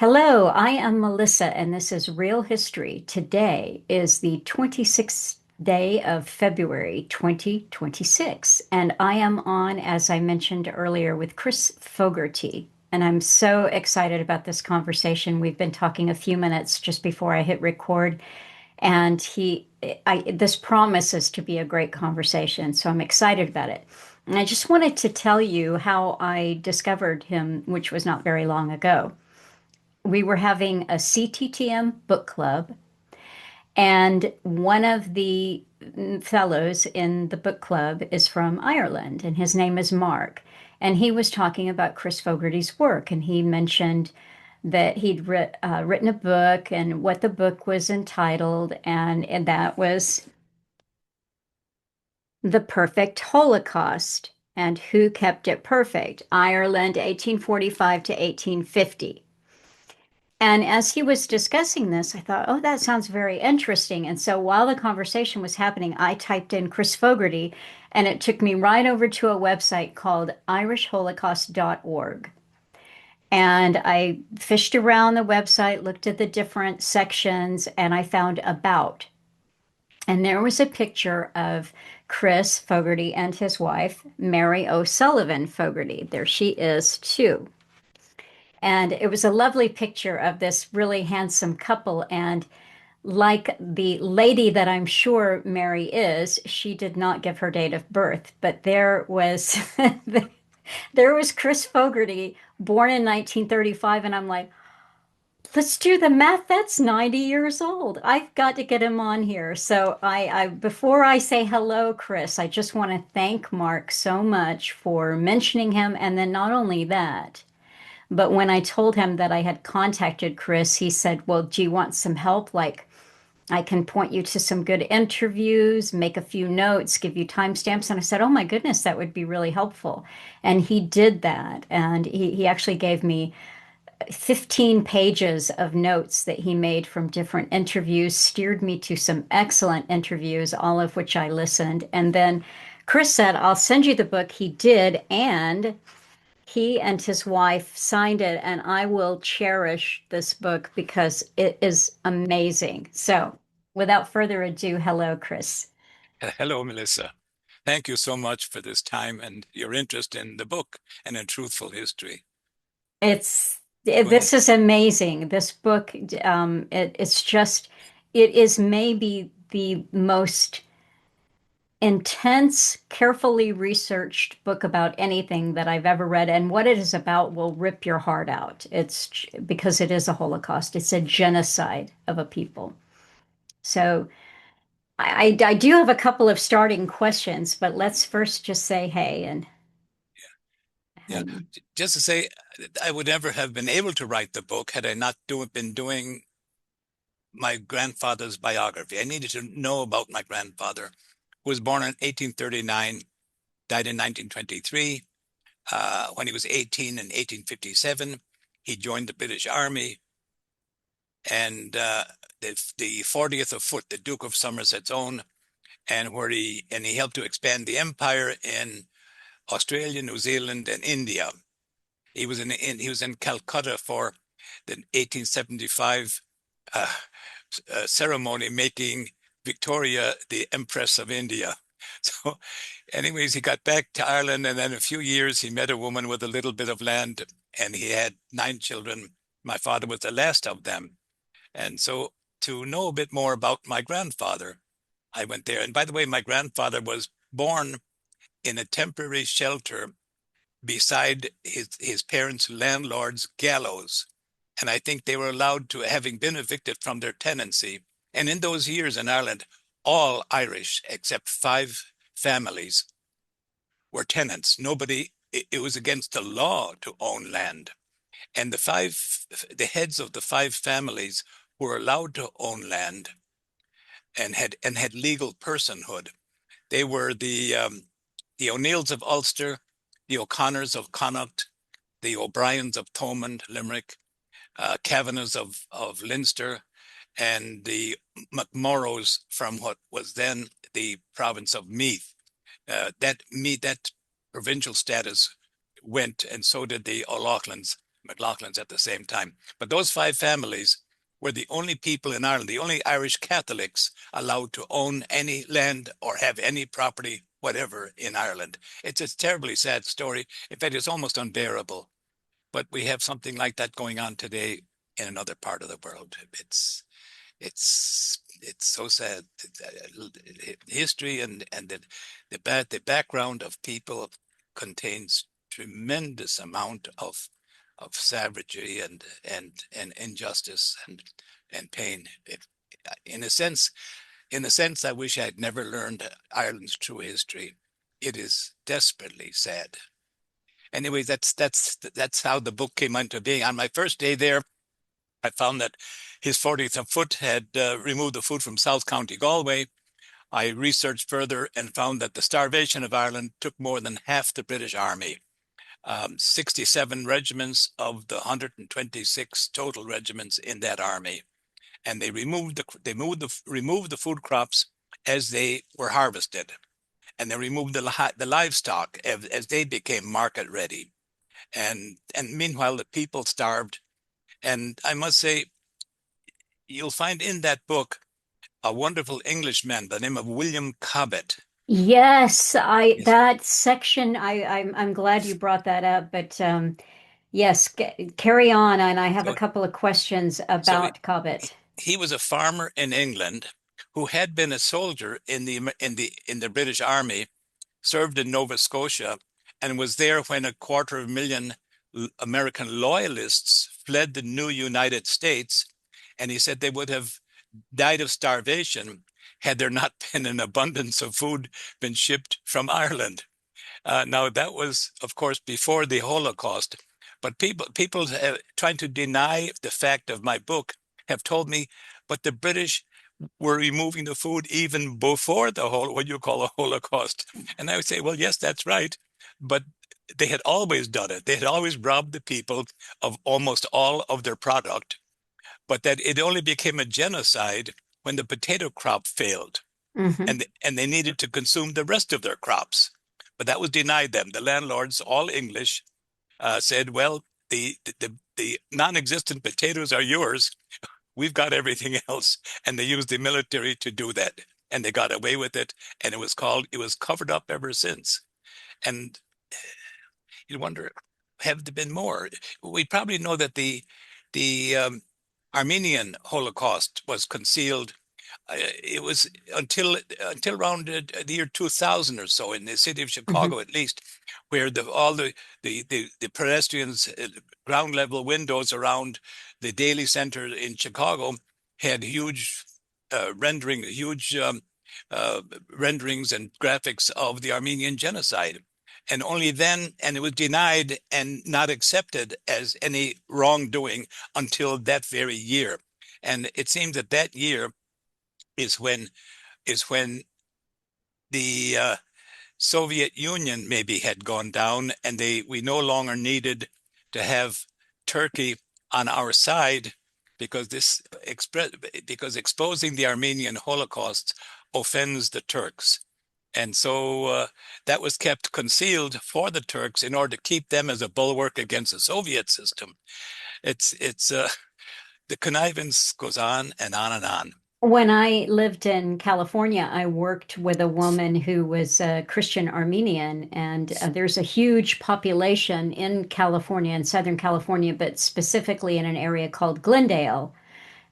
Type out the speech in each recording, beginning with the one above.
Hello, I am Melissa, and this is Real History. Today is the 26th day of February 2026, and I am on, as I mentioned earlier, with Chris Fogarty. And I'm so excited about this conversation. We've been talking a few minutes just before I hit record, and this promises to be a great conversation, so I'm excited about it. And I just wanted to tell you how I discovered him, which was not very long ago. We were having a CTTM book club, and one of the fellows in the book club is from Ireland, and his name is Mark. And he was talking about Chris Fogarty's work, and he mentioned that written a book and what the book was entitled, and that was The Perfect Holocaust and Who Kept It Perfect, Ireland, 1845 to 1850. And as he was discussing this, I thought, oh, that sounds very interesting. And so while the conversation was happening, I typed in Chris Fogarty, and it took me right over to a website called irishholocaust.org. And I fished around the website, looked at the different sections, and I found About. And there was a picture of Chris Fogarty and his wife, Mary O'Sullivan Fogarty. There she is, too. And it was a lovely picture of this really handsome couple. And like the lady that I'm sure Mary is, she did not give her date of birth, but there was there was Chris Fogarty, born in 1935, and I'm like, let's do the math. That's 90 years old. I've got to get him on here. So I before I say hello, Chris, I just want to thank Mark so much for mentioning him, and then not only that. But when I told him that I had contacted Chris, he said, well, do you want some help? Like, I can point you to some good interviews, make a few notes, give you timestamps. And I said, oh my goodness, that would be really helpful. And he did that. And he actually gave me 15 pages of notes that he made from different interviews, steered me to some excellent interviews, all of which I listened. And then Chris said, I'll send you the book. He did. And he and his wife signed it, and I will cherish this book because it is amazing. So, without further ado, hello, Chris. Hello, Melissa. Thank you so much for this time and your interest in the book and in truthful history. Go ahead. This is amazing. This book, it's just, it is maybe the most intense, carefully researched book about anything that I've ever read. And what it is about will rip your heart out. It's because it is a Holocaust, it's a genocide of a people. So I do have a couple of starting questions, but let's first just say hey Yeah, and just to say, I would never have been able to write the book had I not been doing my grandfather's biography. I needed to know about my grandfather, who was born in 1839, died in 1923. When he was 18 in 1857, he joined the British Army, and the 40th of Foot, the Duke of Somerset's own, and he helped to expand the empire in Australia, New Zealand, and India. He was in Calcutta for the 1875 uh, ceremony making Victoria the Empress of India. So, anyways, he got back to Ireland, and then in a few years he met a woman with a little bit of land, and he had 9 children. My father was the last of them, and so to know a bit more about my grandfather, I went there. And by the way, my grandfather was born in a temporary shelter beside his parents' landlord's gallows. And I think they were allowed to, having been evicted from their tenancy. And in those years in Ireland, all Irish, except 5 families, were tenants. It was against the law to own land. And the heads of the 5 families were allowed to own land and had legal personhood. They were the O'Neills of Ulster, the O'Connors of Connacht, the O'Briens of Thomond, Limerick, Kavanaghs of Leinster, and the McMorrows from what was then the province of Meath. That provincial status went, and so did the O'Loughlin's McLaughlin's at the same time. But those 5 families were the only people in Ireland, the only Irish Catholics allowed to own any land or have any property, whatever, in Ireland. It's a terribly sad story. In fact, it's almost unbearable. But we have something like that going on today in another part of the world. It's so sad. History and the background of people contains tremendous amount of savagery and injustice and pain. In a sense, I wish I had never learned Ireland's true history. It is desperately sad. Anyway, that's how the book came into being. On my first day there, I found that his 40th foot had removed the food from South County Galway. I researched further and found that the starvation of Ireland took more than half the British Army. 67 regiments of the 126 total regiments in that army, and they removed the food crops as they were harvested, and they removed the livestock as they became market ready, and meanwhile the people starved. And I must say, you'll find in that book a wonderful Englishman by the name of William Cobbett. Yes, I Yes. that section I'm glad you brought that up, but yes, carry on, and I have a So, couple of questions so about Cobbett. he was a farmer in England who had been a soldier in the British Army, served in Nova Scotia, and was there when 250,000 American loyalists fled the new United States. And he said they would have died of starvation had there not been an abundance of food been shipped from Ireland. Now that was, of course, before the Holocaust, but people trying to deny the fact of my book have told me, but the British were removing the food even before the whole what you call a Holocaust. And I would say, well, yes, that's right, but they had always done it. They had always robbed the people of almost all of their product, but that it only became a genocide when the potato crop failed Hmm. and they needed to consume the rest of their crops. But that was denied them. The landlords, all English, said, well, the non-existent potatoes are yours. We've got everything else. And they used the military to do that. And they got away with it. And it was covered up ever since. And you wonder, have there been more? We probably know that the Armenian Holocaust was concealed. It was until around the year 2000 or so in the city of Hmm. Chicago, at least, where all the pedestrians ground level windows around the Daily Center in Chicago had huge renderings and graphics of the Armenian genocide. And only then, and it was denied and not accepted as any wrongdoing until that very year. And it seems that that year is when the Soviet Union maybe had gone down, and we no longer needed to have Turkey on our side because because exposing the Armenian Holocaust offends the Turks. And so that was kept concealed for the Turks in order to keep them as a bulwark against the Soviet system. It's the connivance goes on and on and on. When I lived in California, I worked with a woman who was a Christian Armenian, and there's a huge population in California, in Southern California, but specifically in an area called Glendale.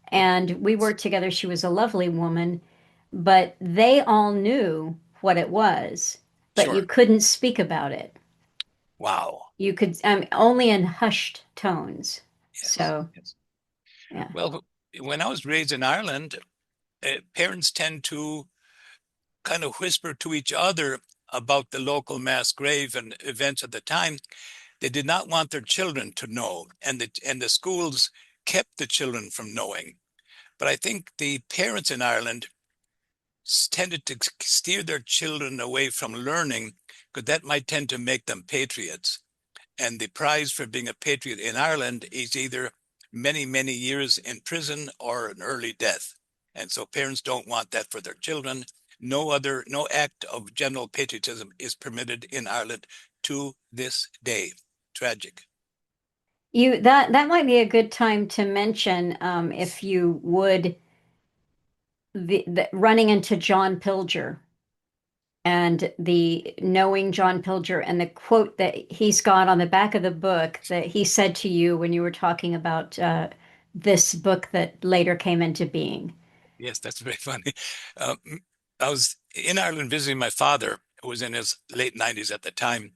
And we worked together. She was a lovely woman, but they all knew what it was, but you Sure. couldn't speak about it. Wow. You could, only in hushed tones. Yes. So, Yes. yeah. Well, when I was raised in Ireland, parents tend to kind of whisper to each other about the local mass grave and events at the time. They did not want their children to know, and the schools kept the children from knowing. But I think the parents in Ireland tended to steer their children away from learning because that might tend to make them patriots. And the prize for being a patriot in Ireland is either many, many years in prison or an early death. And so parents don't want that for their children. No act of general patriotism is permitted in Ireland to this day. Tragic. That might be a good time to mention, if you would, the running into John Pilger and the knowing John Pilger and the quote that he's got on the back of the book that he said to you when you were talking about this book that later came into being. Yes, that's very funny. Um, I was in Ireland visiting my father, who was in his late 90s at the time,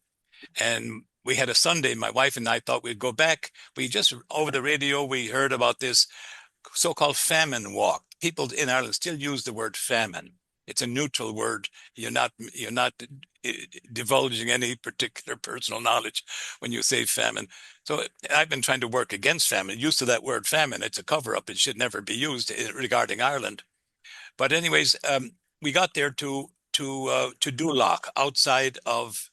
and we had a Sunday. My wife and I thought we'd go back. We just over the radio we heard about this so-called famine walk. People in Ireland still use the word famine. It's a neutral word. You're not divulging any particular personal knowledge when you say famine. So I've been trying to work against famine. Use of that word famine, it's a cover-up. It should never be used regarding Ireland. But anyways, we got there to Duloc, outside of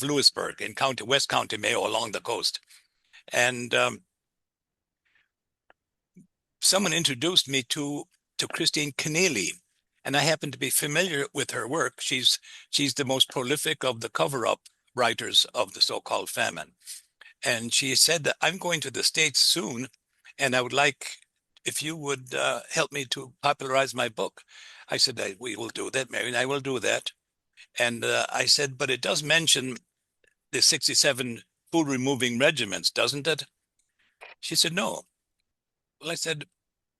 Lewisburg in West County Mayo along the coast. And someone introduced me to Christine Keneally, and I happen to be familiar with her work. She's the most prolific of the cover-up writers of the so-called famine. And she said that I'm going to the States soon, and I would like if you would help me to popularize my book. I said, we will do that, Mary, and I will do that. And I said, but it does mention the 67 food removing regiments, doesn't it? She said, no. Well, I said,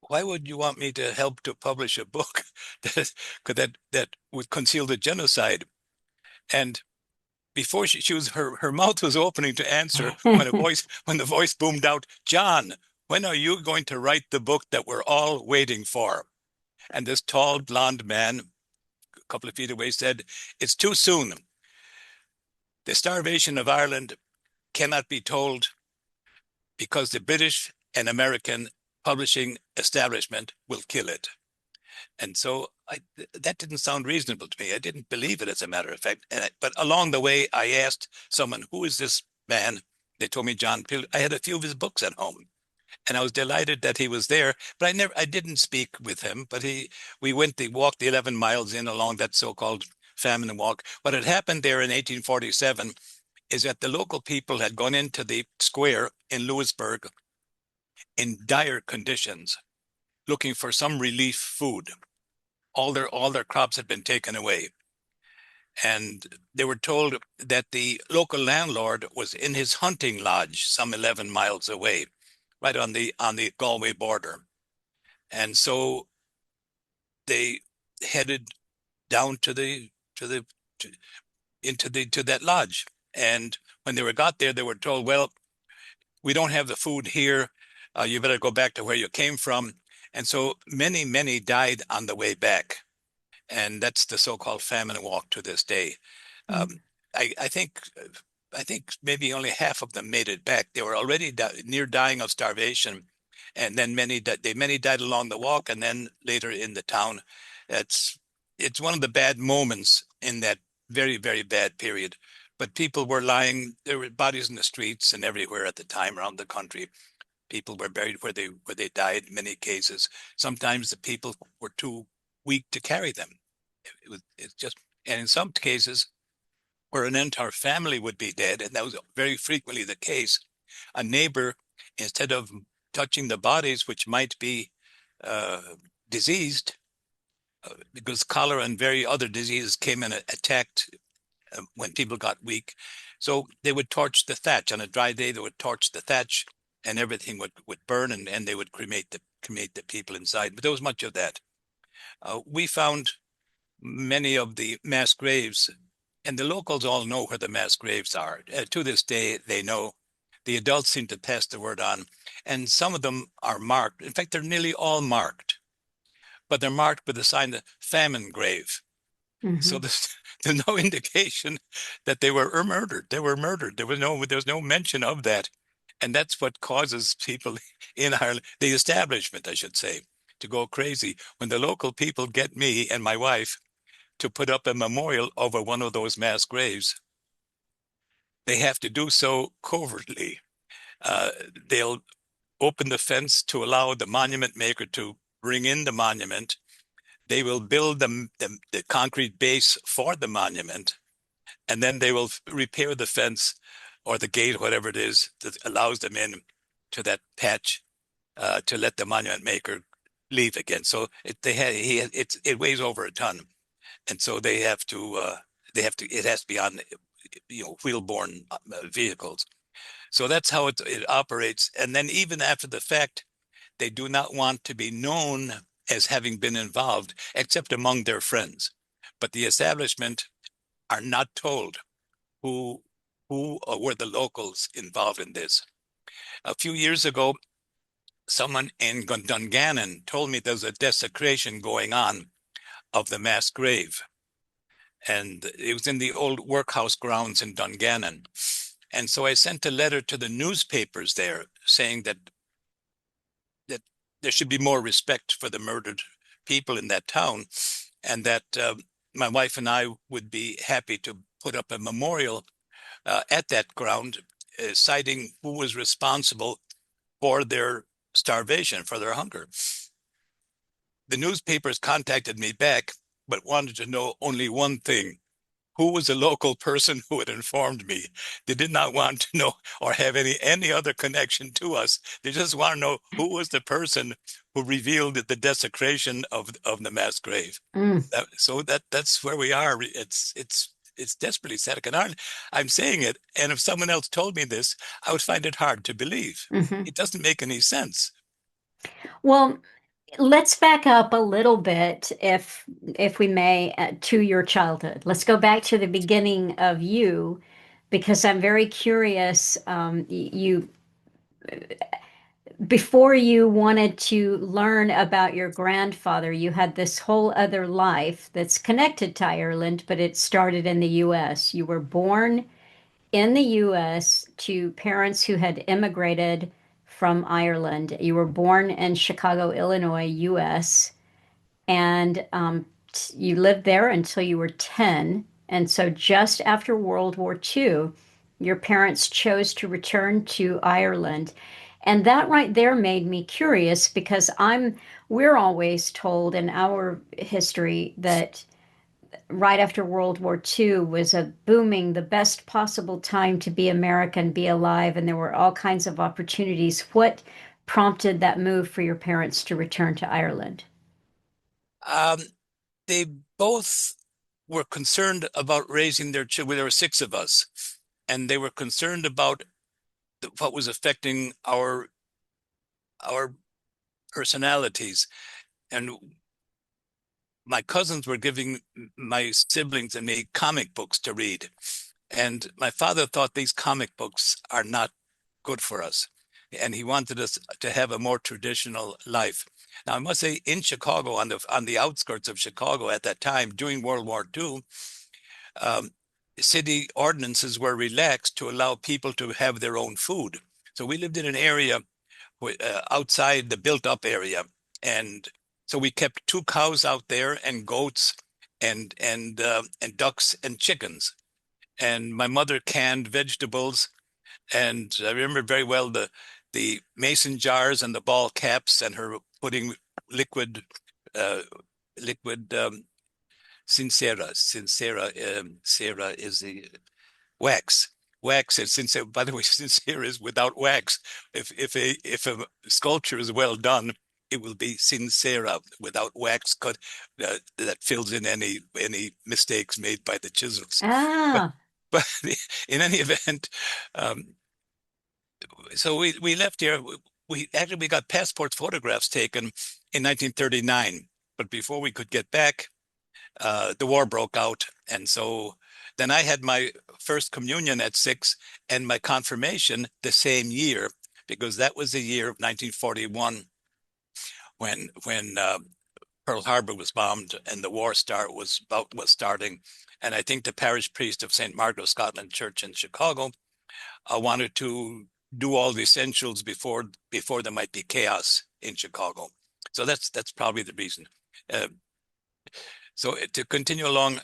why would you want me to help to publish a book that would conceal the genocide? And before she was her mouth was opening to answer when the voice boomed out, John, when are you going to write the book that we're all waiting for? And this tall blonde man, a couple of feet away, said, it's too soon. The starvation of Ireland cannot be told because the British and American publishing establishment will kill it. And so that didn't sound reasonable to me. I didn't believe it, as a matter of fact. But along the way, I asked someone, who is this man? They told me John Pilger. I had a few of his books at home, and I was delighted that he was there. But I didn't speak with him. But we walked the 11 miles in along that so-called famine walk. What had happened there in 1847 is that the local people had gone into the square in Lewisburg in dire conditions, looking for some relief food. All their crops had been taken away. And they were told that the local landlord was in his hunting lodge some 11 miles away, right on the Galway border. And so they headed down to that lodge. And when they got there, they were told, well, we don't have the food here. You better go back to where you came from. And so many, many died on the way back. And that's the so-called famine walk to this day. Mm. Um, I think maybe only half of them made it back. They were already near dying of starvation, and then many died along the walk, and then later in the town. It's it's one of the bad moments in that very, very bad period. But people were lying. There were bodies in the streets and everywhere at the time around the country. People were buried where they died in many cases. Sometimes the people were too weak to carry them. It's just, and in some cases where an entire family would be dead, and that was very frequently the case, a neighbor, instead of touching the bodies, which might be uh, diseased, because cholera and very other diseases came and attacked when people got weak. So they would torch the thatch on a dry day. They would torch the thatch, and everything would burn, and they would cremate the people inside. But there was much of that. We found many of the mass graves, and the locals all know where the mass graves are. To this day, they know. The adults seem to pass the word on, and some of them are marked. In fact, they're nearly all marked, but they're marked with the sign the famine grave. So Mhm. there's no indication that they were murdered. They were murdered. There was no mention of that. And that's what causes people in Ireland, the establishment, I should say, to go crazy. When the local people get me and my wife to put up a memorial over one of those mass graves, they have to do so covertly. Uh, they'll open the fence to allow the monument maker to bring in the monument. They will build the concrete base for the monument, and then they will repair the fence or the gate, whatever it is, that allows them in to that patch to let the monument maker leave again. So it weighs over a ton, and so it has to be on wheel-borne vehicles. So that's how it operates. And then even after the fact, they do not want to be known as having been involved, except among their friends. But the establishment are not told who were the locals involved in this. A few years ago, someone in Dungannon told me there's a desecration going on of the mass grave. And it was in the old workhouse grounds in Dungannon. And so I sent a letter to the newspapers there saying that there should be more respect for the murdered people in that town, and that my wife and I would be happy to put up a memorial at that ground, citing who was responsible for their starvation, for their hunger. The newspapers contacted me back, but wanted to know only one thing: who was the local person who had informed me. They did not want to know or have any other connection to us. They just want to know who was the person who revealed the desecration of the mass grave. Mm, So that's where we are. It's desperately sad. I'm saying it, and if someone else told me this, I would find it hard to believe. mhm. It doesn't make any sense. Well, let's back up a little bit, if we may, to your childhood. Let's go back to the beginning of you, because I'm very curious. You before you wanted to learn about your grandfather, you had this whole other life that's connected to Ireland, but it started in the U.S. You were born in the U.S. to parents who had immigrated from Ireland. You were born in Chicago, Illinois, U.S., and you lived there until you were 10. And so just after World War II, your parents chose to return to Ireland. And that right there made me curious because we're always told in our history that right after World War II was a booming, the best possible time to be American, be alive, and there were all kinds of opportunities. What prompted that move for your parents to return to Ireland? Um, they both were concerned about raising their children. There were six of us, and they were concerned about what was affecting our personalities. And my cousins were giving my siblings and me comic books to read. And my father thought these comic books are not good for us. And he wanted us to have a more traditional life. Now, I must say, in Chicago, on the outskirts of Chicago at that time, during World War II, um, city ordinances were relaxed to allow people to have their own food. So we lived in an area outside the built-up area, and so we kept two cows out there, and goats, and ducks and chickens. And my mother canned vegetables, and I remember very well the mason jars and the ball caps, and her putting liquid uh, liquid sincera is the wax. Wax is sincere. By the way, sincere is without wax. If a sculpture is well done, it will be sincera without wax cut that fills in any mistakes made by the chisels. But Ah, but in any event, um, so we left here. We got passport photographs taken in 1939, but before we could get back, the war broke out, and so then I had my first communion at 6 and my confirmation the same year, because that was the year of 1941 when Pearl Harbor was bombed and the war was starting. And I think the parish priest of St. Margaret Scotland Church in Chicago wanted to do all the essentials before there might be chaos in Chicago. So that's probably the reason. Uh, so to continue along,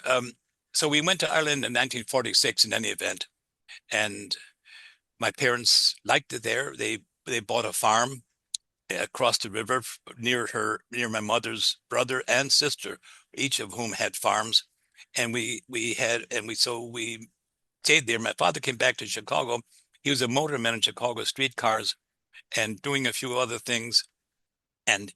so we went to Ireland in 1946 in any event, and my parents liked it there. They bought a farm across the river near my mother's brother and sister, each of whom had farms, and we stayed there. My father came back to Chicago. He was a motorman in Chicago streetcars and doing a few other things. And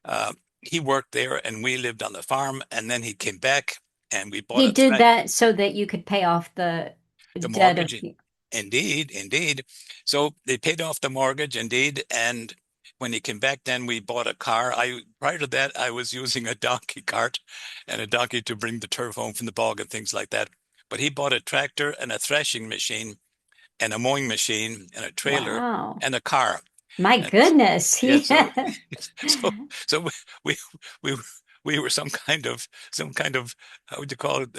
uh, he worked there, and we lived on the farm. And then he came back, and we bought He a did that so that you could pay off the the debt of mortgage. Indeed, indeed. So they paid off the mortgage, indeed. And when he came back, then we bought a car. I prior to that, I was using a donkey cart and a donkey to bring the turf home from the bog and things like that. But he bought a tractor and a threshing machine and a mowing machine and a trailer wow. and a car. My And goodness. yeah, He so so so we we we were some kind of how would you call it,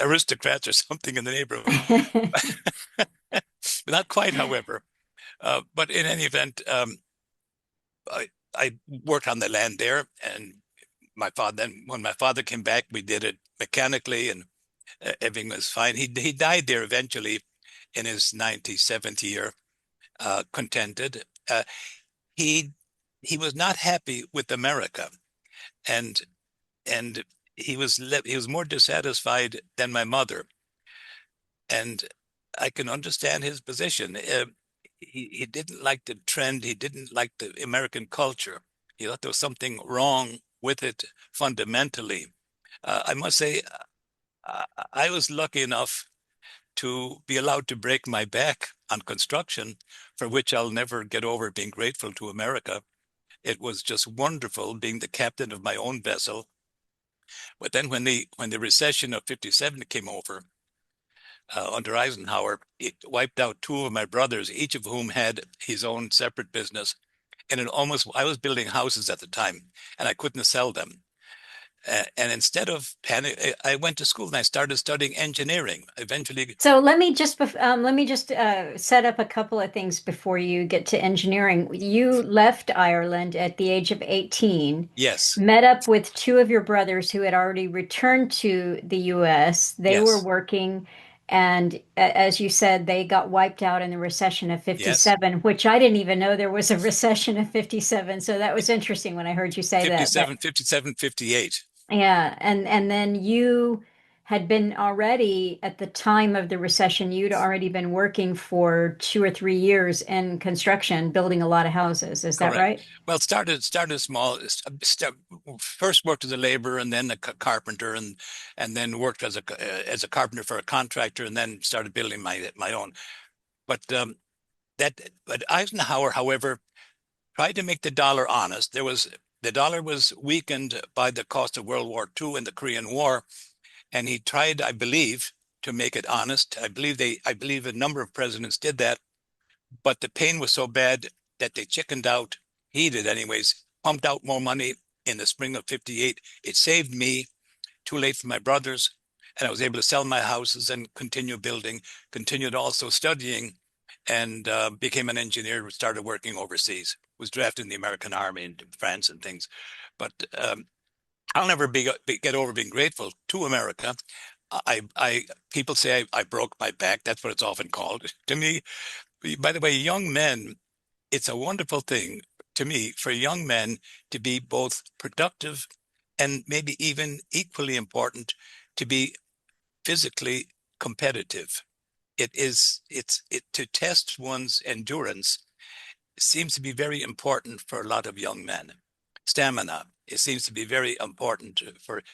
aristocrats or something in the neighborhood. Not quite, however. But in any event, I worked on the land there, and then when my father came back, we did it mechanically, and everything was fine. He died there eventually in his 97th year, contented. He he was not happy with America, and and he was more dissatisfied than my mother, and I can understand his position. He didn't like the trend. He didn't like the American culture. He thought there was something wrong with it fundamentally. I must say, I was lucky enough to be allowed to break my back on construction, for which I'll never get over being grateful to America. It was just wonderful being the captain of my own vessel. But then when the recession of 57 came over, under Eisenhower, it wiped out two of my brothers, each of whom had his own separate business. And I was building houses at the time, and I couldn't sell them. And instead of panic, I went to school and I started studying engineering. Eventually, So let me just set up a couple of things before you get to engineering. You left Ireland at the age of 18, yes, met up with two of your brothers who had already returned to the US. They were yes, working, and as you said, they got wiped out in the recession of yes. 57, which I didn't even know there was a recession of 57. So that was interesting when I heard you say that. But 57, 57, 58. yeah, and then you had been already at the time of the recession, you'd already been working for 2 or 3 years in construction, building a lot of houses. Is that Correct. right? Well, started small. First worked as a laborer and then a carpenter, and then worked as a carpenter for a contractor, and then started building my own. But that but Eisenhower, however, tried to make the dollar honest. The dollar was weakened by the cost of World War II and the Korean War, and he tried, I believe, to make it honest. I believe a number of presidents did that, but the pain was so bad that they chickened out. He did anyways, pumped out more money in the spring of 58. It saved me, too late for my brothers, and I was able to sell my houses and continue building, continued also studying, and became an engineer, started working overseas, was drafted in the American Army in France and things. But I'll never get over being grateful to America. People say I broke my back. That's what it's often called. To me, by the way, young men, it's a wonderful thing to me for young men to be both productive and maybe even equally important to be physically competitive. It to test one's endurance seems to be very important for a lot of young men. Stamina, it seems to be very important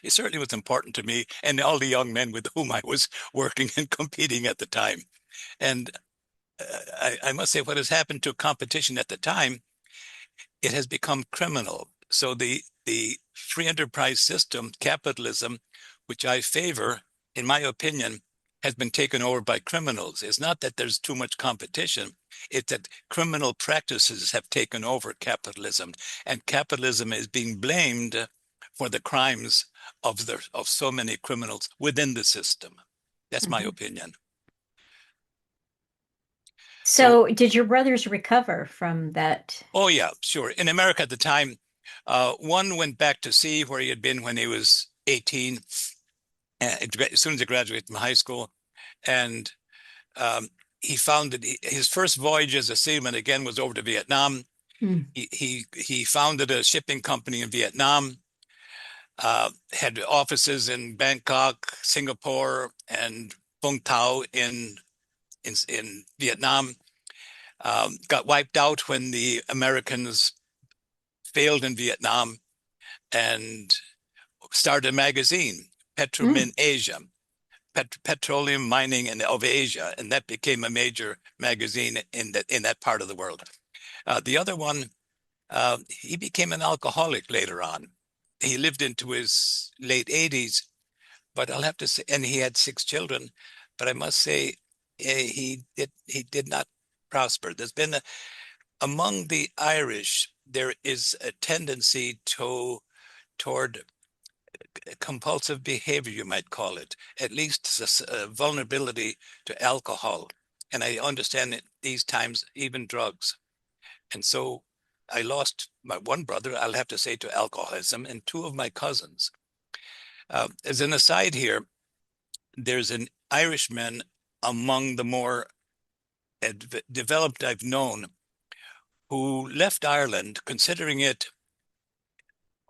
it certainly was important to me and all the young men with whom I was working and competing at the time. And I must say, what has happened to competition at the time, it has become criminal. So the free enterprise system, capitalism, which I favor, in my opinion, has been taken over by criminals. It's not that there's too much competition. It's that criminal practices have taken over capitalism, and capitalism is being blamed for the crimes of so many criminals within the system. That's my Mhm. opinion. So, So did your brothers recover from that? oh yeah, sure. In America at the time, one went back to sea where he had been when he was 18, as soon as he graduated from high school, and um, he found that his first voyage as a seaman again was over to Vietnam. Hmm. He founded a shipping company in Vietnam, had offices in Bangkok, Singapore, and Vung Tau in Vietnam, got wiped out when the Americans failed in Vietnam and started a magazine, Mm. Petromin Asia, Petroleum Mining of Asia, and that became a major magazine in that part of the world. The other one, he became an alcoholic later on. He lived into his late 80s, but I'll have to say, and he had 6 children, but I must say, he did not prosper. Among the Irish, there is a tendency toward compulsive behavior, you might call it, at least vulnerability to alcohol. And I understand at these times, even drugs. And so I lost my one brother, I'll have to say, to alcoholism, and 2 of my cousins. As an aside here, there's an Irishman among the more developed I've known who left Ireland considering it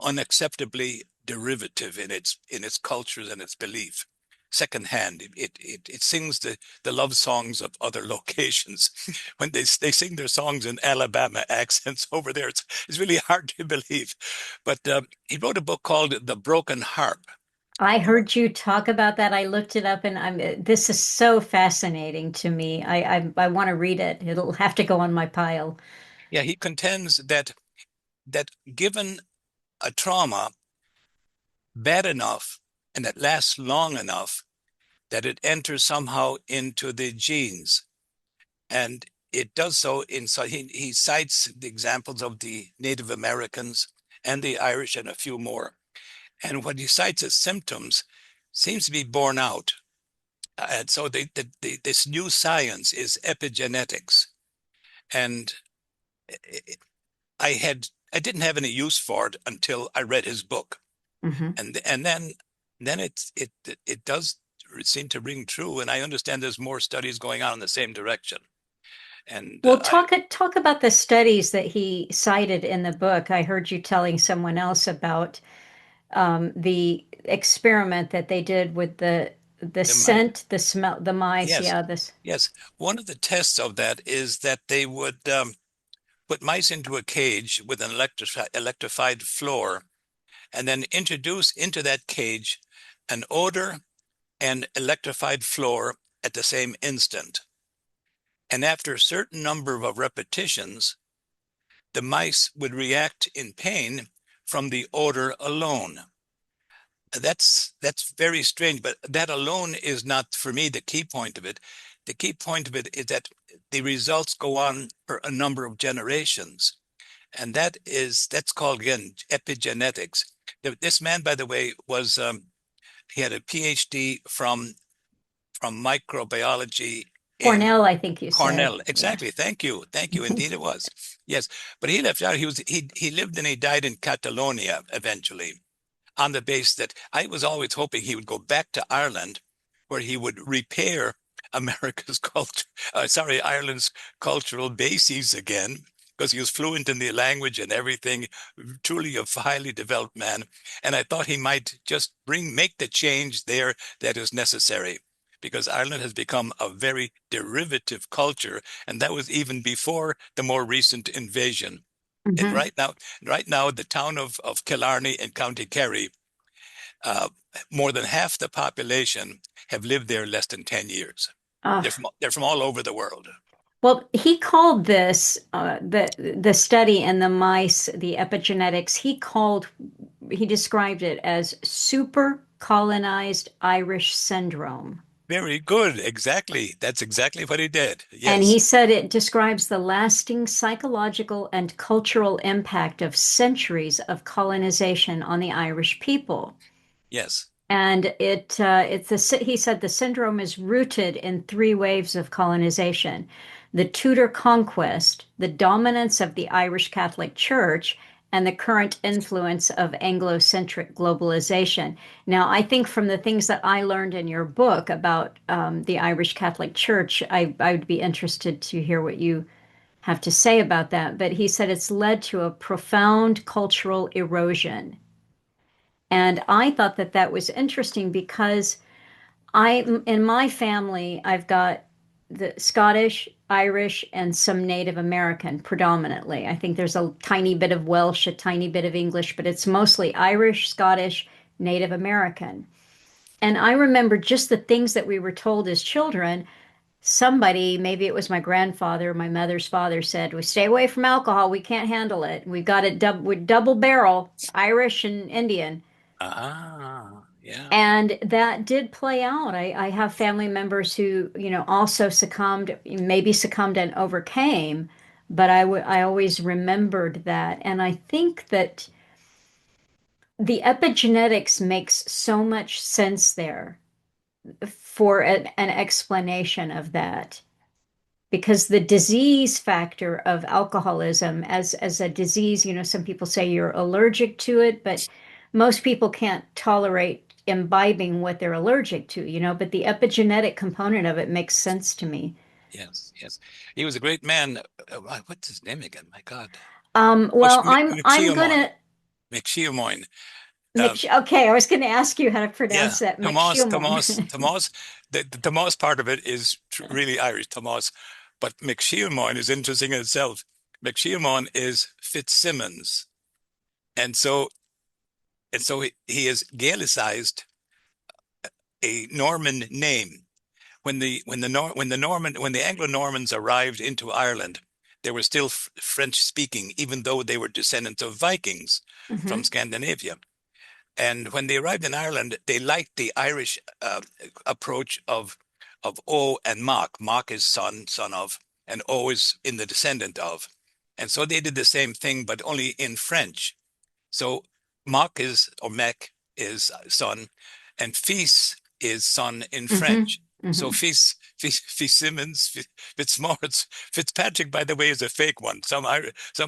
unacceptably derivative in its cultures and its belief. Secondhand, it sings the love songs of other locations. When they sing their songs in Alabama accents over there, it's really hard to believe. But he wrote a book called The Broken Harp. I heard you talk about that. I looked it up and this is so fascinating to me. I want to read it. It'll have to go on my pile. Yeah, he contends that given a trauma bad enough and that lasts long enough, that it enters somehow into the genes. And it does so so he cites the examples of the Native Americans and the Irish and a few more. And what he cites as symptoms seems to be borne out. And so this new science is epigenetics. And I didn't have any use for it until I read his book. Hmm. And then it does seem to ring true. And I understand there's more studies going on in the same direction. And Well, talk about the studies that he cited in the book. I heard you telling someone else about the experiment that they did with the the mice, scent, the smell, the mice. yes, Yeah, this. yes. One of the tests of that is that they would put mice into a cage with an electrified floor, and then introduce into that cage an odor and electrified floor at the same instant. And after a certain number of repetitions, the mice would react in pain from the odor alone. That's very strange, but that alone is not, for me, the key point of it. The key point of it is that the results go on for a number of generations. And that's called, again, epigenetics. This man, by the way, he had a PhD from microbiology in Cornell, I think you said. Cornell. Yeah. Exactly. Thank you. Thank you. Indeed it was. Yes. But he left out. He lived and he died in Catalonia eventually, on the base that I was always hoping he would go back to Ireland, where he would repair America's culture, Ireland's cultural bases again, because he was fluent in the language and everything, truly a highly developed man. And I thought he might just make the change there that is necessary, because Ireland has become a very derivative culture, and that was even before the more recent invasion. And Hmm. right now, the town of Killarney in County Kerry, uh, more than half the population have lived there less than 10 years. They're from all over the world. Well, he called this the study in the mice, the epigenetics. He described it as super colonized Irish syndrome. Very good. Exactly. That's exactly what he did. And he Yes. said it describes the lasting psychological and cultural impact of centuries of colonization on the Irish people. Yes. And he said the syndrome is rooted in 3 waves of colonization: the Tudor conquest, the dominance of the Irish Catholic Church, and the current influence of Anglo-centric globalization. Now, I think from the things that I learned in your book about the Irish Catholic Church, I would be interested to hear what you have to say about that. But he said it's led to a profound cultural erosion. And I thought that that was interesting because In my family, I've got the Scottish, Irish, and some Native American predominantly. I think there's a tiny bit of Welsh, a tiny bit of English, but it's mostly Irish, Scottish, Native American. And I remember just the things that we were told as children. Somebody, maybe it was my grandfather, my mother's father, said, "We stay away from alcohol. We can't handle it. We've got it with double barrel, Irish and Indian." Yeah. And that did play out. I have family members who, also succumbed, maybe succumbed and overcame, but I always remembered that. And I think that the epigenetics makes so much sense there for an explanation of that. Because the disease factor of alcoholism as a disease, some people say you're allergic to it, but most people can't tolerate imbibing what they're allergic to, but the epigenetic component of it makes sense to me. Yes, yes. He was a great man. What's his name again? My God. Oh, Well, I'm McShielmoin. gonna McShielmoin. Okay, I was gonna ask you how to Yeah, pronounce that Tomas, Tomas, McShielmon. Tomas. The Tomas part of it is really Irish, Tomas, but McShielmoin is interesting in itself. McShielmoin is Fitzsimmons, and so he is Gaelicized a Norman name. When the Anglo-Normans arrived into Ireland, they were still French speaking, even though they were descendants of Vikings from Hmm. Scandinavia. And when they arrived in Ireland, they liked the Irish approach of O and Mock. Mock is son of, and O is in the descendant of. And so they did the same thing, but only in French. So Mock is, or Mech is son, and Fils is son in Hmm. French. So Hmm. Fils Simmons, Fitzmaurice, Fitzpatrick, by the way, is a fake one. Some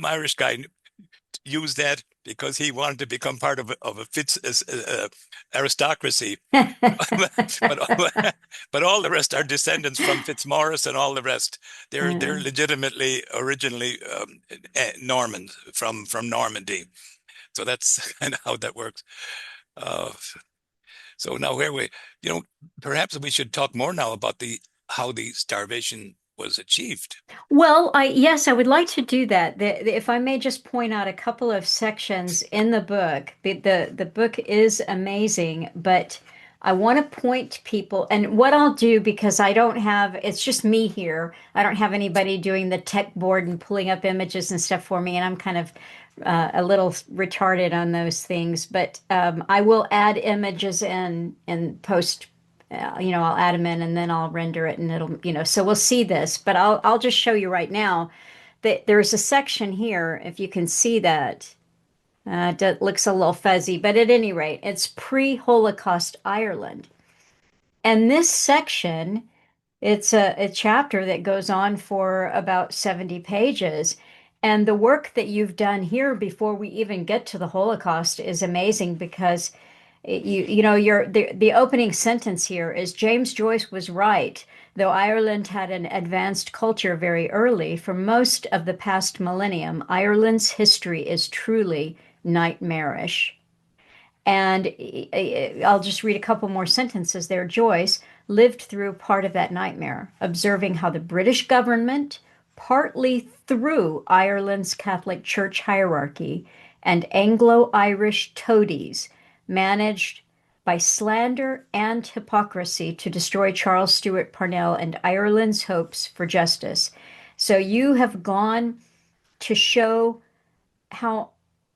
Irish guy used that because he wanted to become part of a Fitz aristocracy. But all the rest are descendants from Fitzmaurice and all the rest. They're legitimately originally Norman from Normandy. So that's kind of how that works. Uh, so now where we, you know, perhaps we should talk more now about the how the starvation was achieved. Well, yes, I would like to do that. If I may just point out a couple of sections in the book. The book is amazing, but I want to point people, and what I'll do, because I don't have, it's just me here. I don't have anybody doing the tech board and pulling up images and stuff for me, and I'm kind of a little retarded on those things. But I will add images in post, I'll add them in and then I'll render it and it'll, so we'll see this, but I'll just show you right now that there's a section here, if you can see that. It looks a little fuzzy, but at any rate, it's pre-Holocaust Ireland. And this section, it's a chapter that goes on for about 70 pages. And the work that you've done here before we even get to the Holocaust is amazing because the opening sentence here is James Joyce was right. Though Ireland had an advanced culture very early, for most of the past millennium, Ireland's history is truly nightmarish. And I'll just read a couple more sentences there. Joyce lived through part of that nightmare, observing how the British government, partly through Ireland's Catholic Church hierarchy and Anglo-Irish toadies, managed by slander and hypocrisy to destroy Charles Stewart Parnell and Ireland's hopes for justice. So you have gone to show how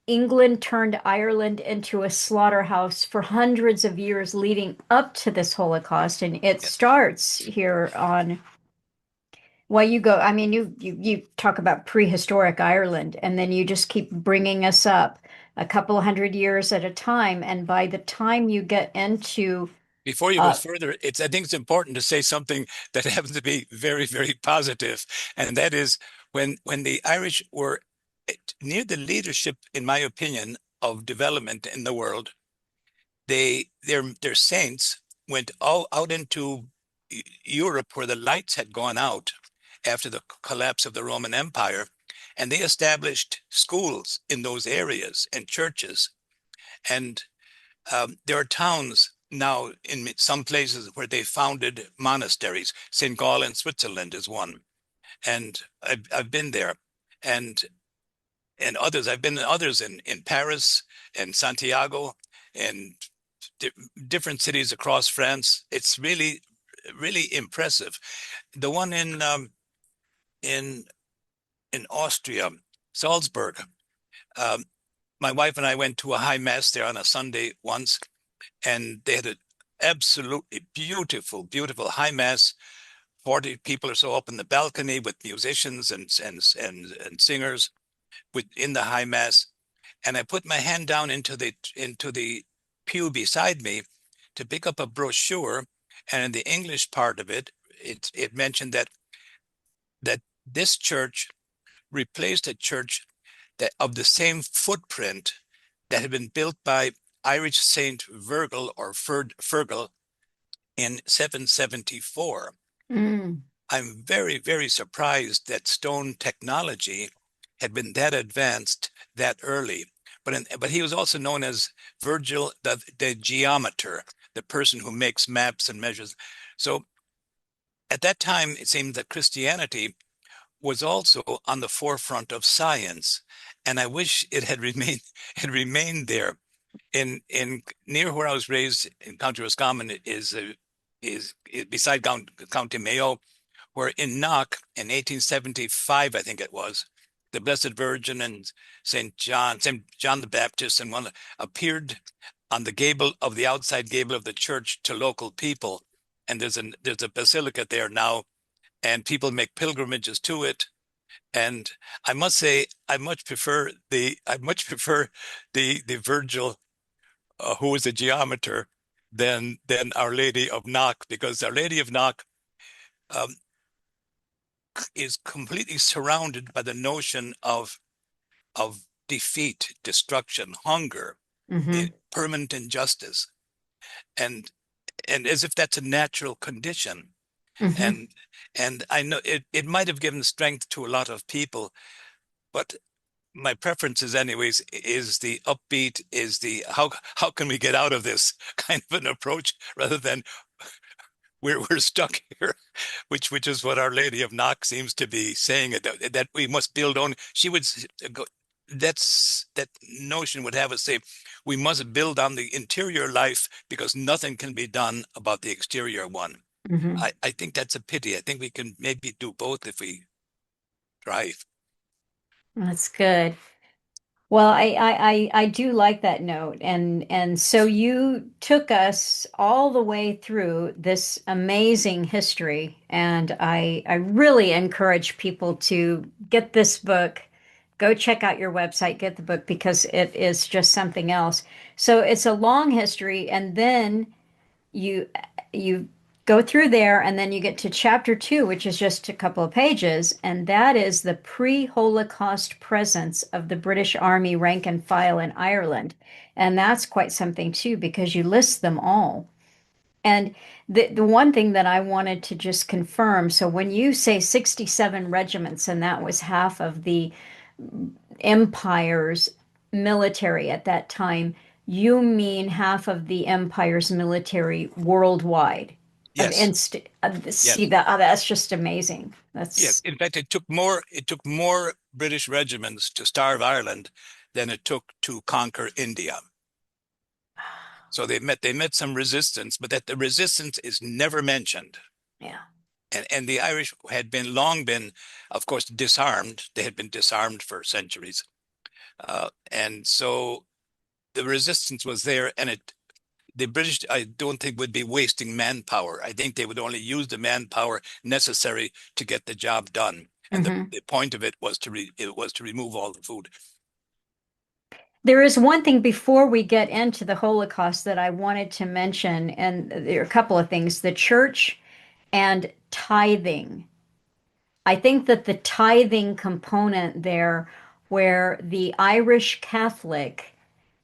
England turned Ireland into a slaughterhouse for hundreds of years leading up to this Holocaust. And it Yes. starts here on, well, you go, I mean, you talk about prehistoric Ireland, and then you just keep bringing us up a couple hundred years at a time. And by the time you get into, Before you go uh, further, I think it's important to say something that happens to be very, very positive, and that is when the Irish were near the leadership, in my opinion, of development in the world, their saints went all out into Europe where the lights had gone out after the collapse of the Roman Empire, and they established schools in those areas and churches. And there are towns now in some places where they founded monasteries. St. Gall in Switzerland is one, and I've been there, and others. I've been in others in Paris and Santiago and di different cities across France. It's really impressive. The one in in Austria, Salzburg. Um, my wife and I went to a high mass there on a Sunday once, and they had an absolutely beautiful high mass. 40 people or so up in the balcony with musicians and singers within the high mass. And I put my hand down into the pew beside me to pick up a brochure, and in the English part of it, it mentioned that this church replaced a church that of the same footprint that had been built by Irish Saint Virgil or Fergal in 774. Mm, I'm very surprised that stone technology had been that advanced that early. But he was also known as Virgil the geometer, the person who makes maps and measures. So at that time, it seemed that Christianity was also on the forefront of science, and I wish it had remained had remained there. In near where I was raised in County Roscommon is beside County Mayo, where in Knock in 1875, I think it was, the Blessed Virgin and St. John the Baptist, and one appeared on the gable of the outside gable of the church to local people. And there's a basilica there now, and people make pilgrimages to it. And I must say, I much prefer the Virgil, who was a geometer, than Our Lady of Knock, because Our Lady of Knock um, is completely surrounded by the notion of defeat, destruction, hunger, hmm permanent injustice, and as if that's a natural condition. hmm And I know it might have given strength to a lot of people, but my preferences anyways is the upbeat, is the how can we get out of this kind of an approach, rather than we're stuck here, which is what Our Lady of Knock seems to be saying, that we must build on. She would go, that notion would have us say we must build on the interior life because nothing can be done about the exterior one. hmm I think that's a pity. I think we can maybe do both if we try. That's good. Well, I do like that note. And so you took us all the way through this amazing history. And I really encourage people to get this book. Go check out your website, get the book because it is just something else. So it's a long history, and then you you go through there and then you get to chapter 2, which is just a couple of pages, and that is the pre-Holocaust presence of the British Army rank and file in Ireland. And that's quite something too, because you list them all. And the one thing that I wanted to just confirm, so when you say 67 regiments, and that was half of the empire's military at that time, you mean half of the empire's military worldwide. Yes, See yes, that, that's just amazing. yes. That's In fact, it took more British regiments to starve Ireland than it took to conquer India. So they met some resistance, but that the resistance is never mentioned. yeah. And the Irish had long been, of course, disarmed. They had been disarmed for centuries, and so the resistance was there. And the British, I don't think, would be wasting manpower. I think they would only use the manpower necessary to get the job done. And hmm the point of it was to remove all the food. There is one thing before we get into the Holocaust that I wanted to mention, and there are a couple of things. The church and tithing. I think that the tithing component there, where the Irish Catholic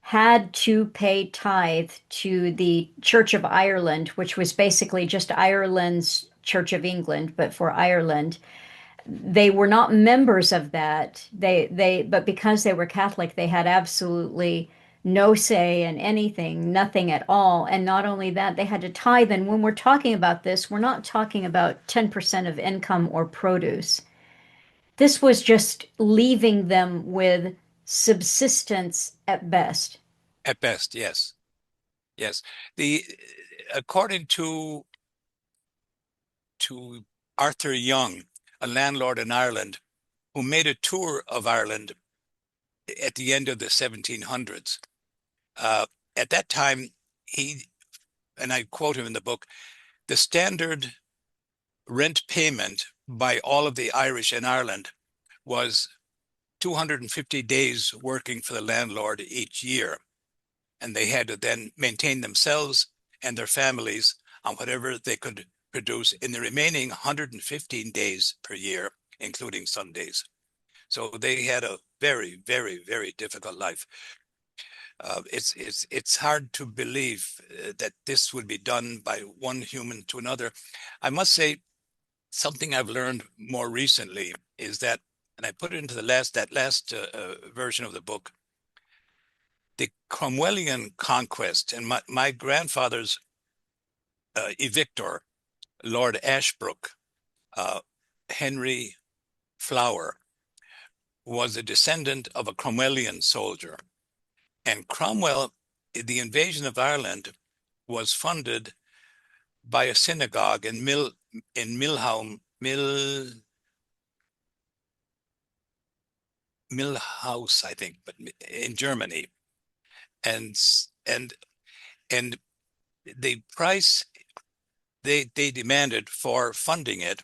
had to pay tithe to the Church of Ireland, which was basically just Ireland's Church of England, but for Ireland. They were not members of that. But because they were Catholic, they had absolutely no say in anything, nothing at all. And not only that, they had to tithe. And when we're talking about this, we're not talking about 10% of income or produce. This was just leaving them with subsistence at best. At best, yes. Yes. The according to Arthur Young, a landlord in Ireland, who made a tour of Ireland at the end of the 1700s. Uh, at that time, he, and I quote him in the book, the standard rent payment by all of the Irish in Ireland was 250 days working for the landlord each year. And they had to then maintain themselves and their families on whatever they could produce in the remaining 115 days per year, including Sundays. So they had a very, very, very difficult life. It's hard to believe that this would be done by one human to another. I must say, something I've learned more recently is that, and I put it into that last version of the book, the Cromwellian conquest, and my grandfather's evictor, Lord Ashbrook, uh, Henry Flower, was a descendant of a Cromwellian soldier. And Cromwell, the invasion of Ireland was funded by a synagogue in Millhouse, I think, but in Germany. And and and the price they demanded for funding it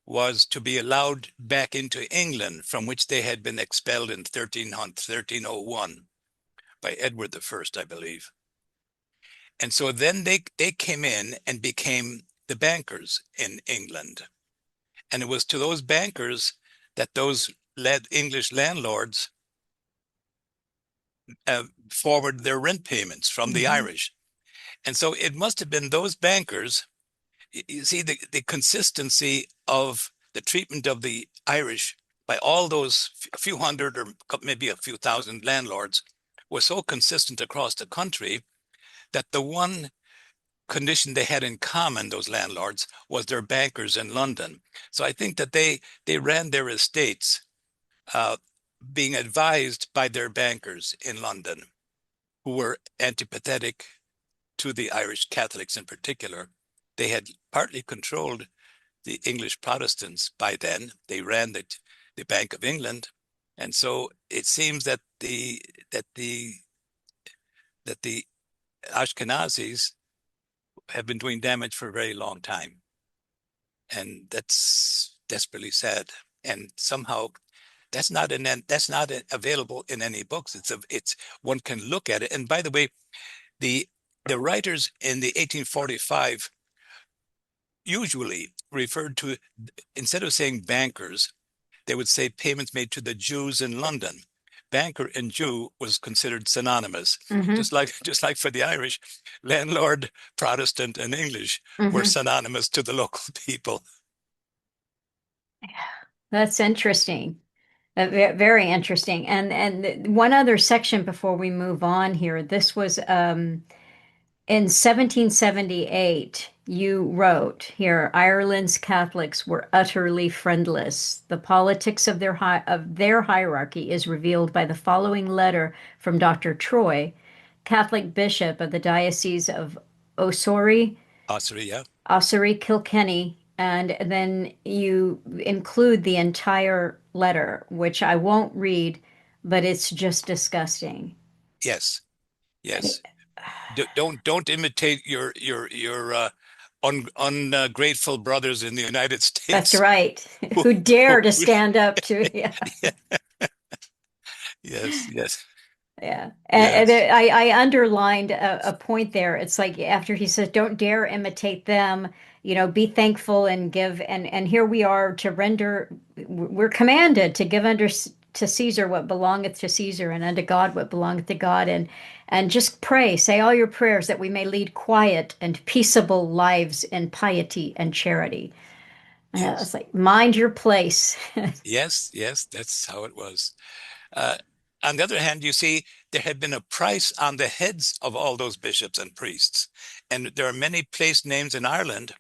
was to be allowed back into England, from which they had been expelled in 1301 by Edward I, I believe. And so then they came in and became the bankers in England. And it was to those bankers that those English landlords forwarded their rent payments from the Mm-hmm. Irish. And so it must have been those bankers. You see the consistency of the treatment of the Irish by all those few hundred or maybe a few thousand landlords was so consistent across the country that the one condition they had in common, those landlords, was their bankers in London. So I think that they ran their estates uh, being advised by their bankers in London, who were antipathetic to the Irish Catholics in particular. They had partly controlled the English Protestants by then. They ran the Bank of England, and so it seems that that the the Ashkenazis have been doing damage for a very long time, and that's desperately sad. And somehow that's not available in any books. It's one can look at it. And by the way, the the writers in the 1845 usually referred to, instead of saying bankers, they would say payments made to the Jews in London. Banker and Jew was considered synonymous, Mm-hmm. just like for the Irish, landlord, Protestant, and English were Mm-hmm. synonymous to the local people. That's interesting. Very interesting. One other section before we move on here. This was in 1778. You wrote here, Ireland's Catholics were utterly friendless. The politics of their hierarchy is revealed by the following letter from Dr. Troy, Catholic bishop of the Diocese of Ossory, Ossory, Ossory, Kilkenny, and then you include the entire letter, which I won't read, but it's just disgusting. yes, And yes. Don't imitate your ungrateful brothers in the United that's States. right. Who, Who who, dare to stand up to, yeah. yes, yes, Yeah. yes, I underlined a point there. It's like after he says, don't dare imitate them, be thankful and give. And here we are to render, we're commanded to give to Caesar what belongeth to Caesar and unto God what belongeth to God. And just pray, say all your prayers that we may lead quiet and peaceable lives in piety and charity. yes, It's like, mind your place. yes, yes. That's how it was. Uh, on the other hand, you see, there had been a price on the heads of all those bishops and priests. And there are many place names in Ireland,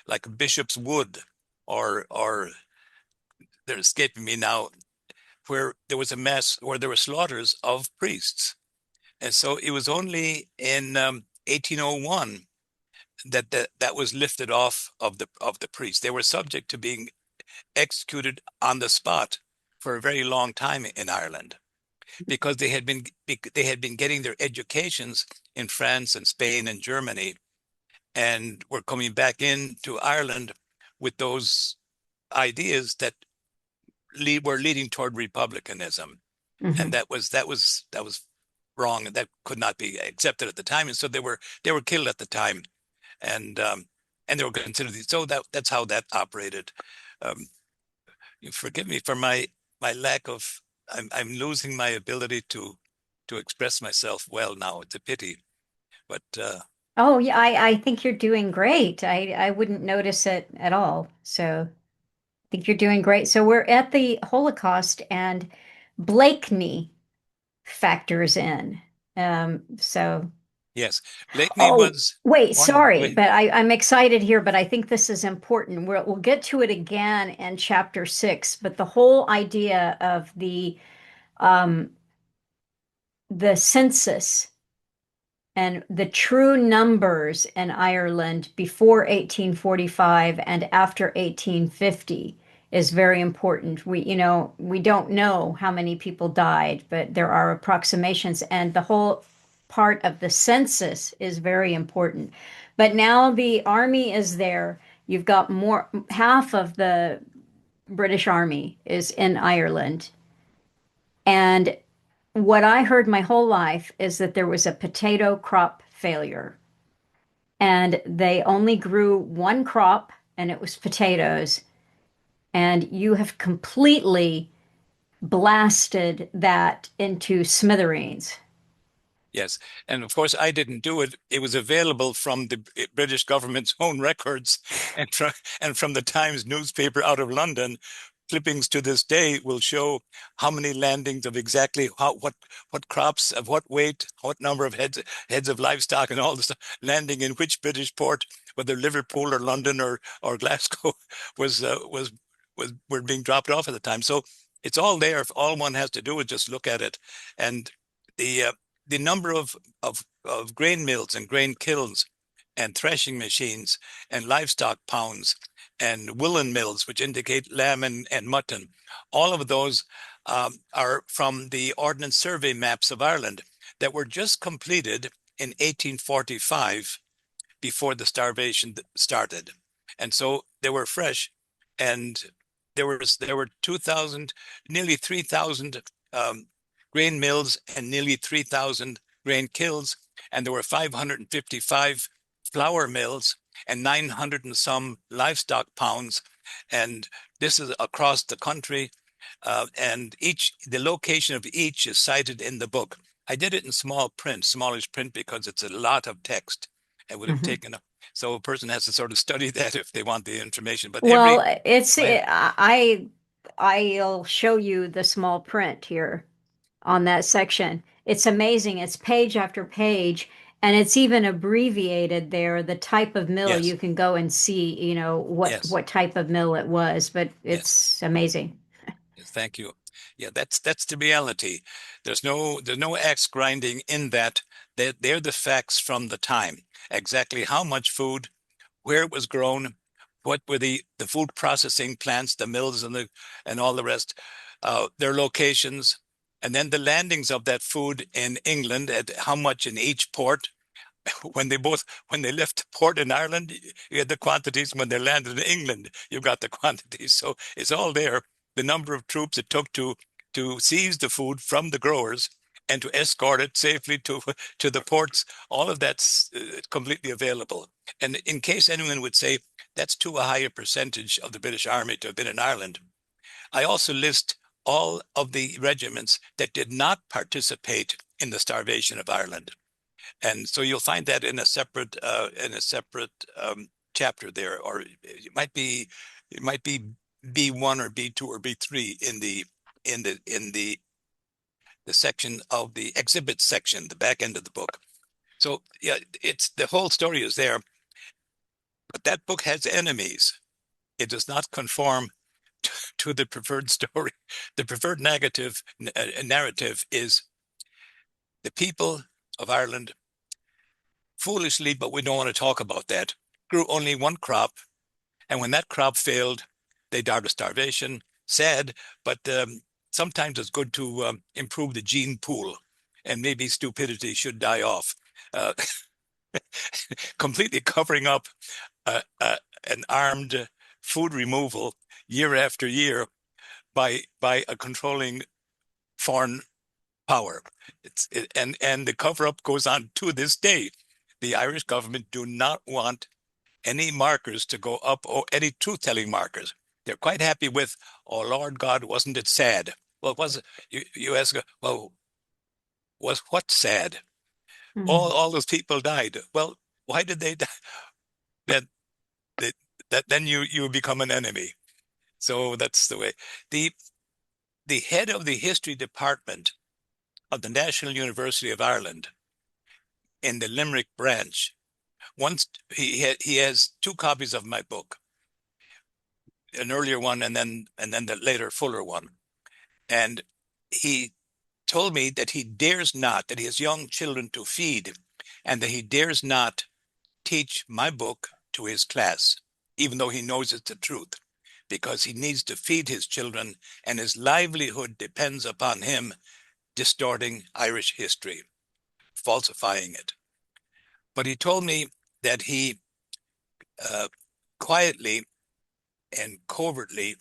like Bishop's Wood, or they're escaping me now, where there was a mess, where there were slaughters of priests. And so it was only in 1801 that was lifted off of the priests. They were subject to being executed on the spot for a very long time in Ireland, because they had been getting their educations in France and Spain and Germany, and were coming back into Ireland with those ideas that were leading toward republicanism, and Hmm. that was wrong, and that could not be accepted at the time, and so they were killed at the time, and and they were considered, so that's how that operated. Um, you forgive me for my lack of, I'm losing my ability to express myself well now. It's a pity, but Oh, yeah, I think you're doing great. I wouldn't notice it at all. So I think you're doing great. So we're at the Holocaust and Blakeney factors in. So, yes, Blakeney oh, was wait, one. sorry, Wait, but I'm excited here, but I think this is important. We'll get to it again in chapter 6, but the whole idea of um, the census and the true numbers in Ireland before 1845 and after 1850 is very important. We don't know how many people died, but there are approximations, and the whole part of the census is very important. But now the army is there. You've got more, half of the British Army is in Ireland. And what I heard my whole life is that there was a potato crop failure, and they only grew one crop, and it was potatoes. And you have completely blasted that into smithereens. yes, and of course I didn't do it. It was available from the British government's own records, and from the Times newspaper out of London. Clippings to this day will show how many landings of exactly what crops of what weight, what number of heads of livestock, and all this stuff landing in which British port, whether Liverpool or London or Glasgow, was were being dropped off at the time. So it's all there. If all one has to do is just look at it, and the uh, the number of grain mills and grain kilns and threshing machines and livestock pounds and woolen mills, which indicate lamb and mutton. All of those are from the Ordnance Survey maps of Ireland that were just completed in 1845, before the starvation started. And so they were fresh, and there were 2,000, nearly 3,000 grain mills and nearly 3,000 grain kilns, and there were 555 flour mills and 900 and some livestock pounds. And this is across the country, and the location of each is cited in the book. I did it in small print, smallish print, because it's a lot of text. It would have Mhm. taken so a person has to sort of study that if they want the information. But Well, go ahead. I'll show you the small print here on that section. It's amazing. It's page after page, and it's even abbreviated there, the type of mill. Yes, You can go and see, yes, what type of mill it was, but yes, it's amazing. yes. Thank you. Yeah, that's the reality. There's no axe grinding in that. They're the facts from the time. Exactly how much food, where it was grown, what were the food processing plants, the mills and all the rest, their locations, and then the landings of that food in England, at how much in each port. When they left port in Ireland, you had the quantities. When they landed in England, you got the quantities. So it's all there. The number of troops it took to seize the food from the growers and to escort it safely to the ports, all of that's completely available. And in case anyone would say that's too a higher percentage of the British Army to have been in Ireland, I also list all of the regiments that did not participate in the starvation of Ireland. And so you'll find that in a separate chapter there, or it might be B1 or B2 or B3 in the the section of the exhibit section, the back end of the book. So yeah, it's the whole story is there, but that book has enemies. It does not conform to the preferred story. The preferred narrative is the people of Ireland foolishly, but we don't want to talk about that, grew only one crop. And when that crop failed, they died of starvation. Sad, but sometimes it's good to improve the gene pool, and maybe stupidity should die off. Uh, Completely covering up an armed food removal year after year by a controlling foreign power. And the cover up goes on to this day. The Irish government do not want any markers to go up, or any truth-telling markers. They're quite happy with, oh Lord God, wasn't it sad? Well, was you ask, well, was what sad? Mm. All those people died. Well, why did they die? That that then you become an enemy. So that's the way. The the head of the history department of the National University of Ireland in the Limerick branch, once he has two copies of my book, an earlier one and then the later fuller one. And he told me that he dares not, that he has young children to feed, and that he dares not teach my book to his class, even though he knows it's the truth, because he needs to feed his children, and his livelihood depends upon him distorting Irish history, falsifying it. But he told me that he uh, quietly and covertly,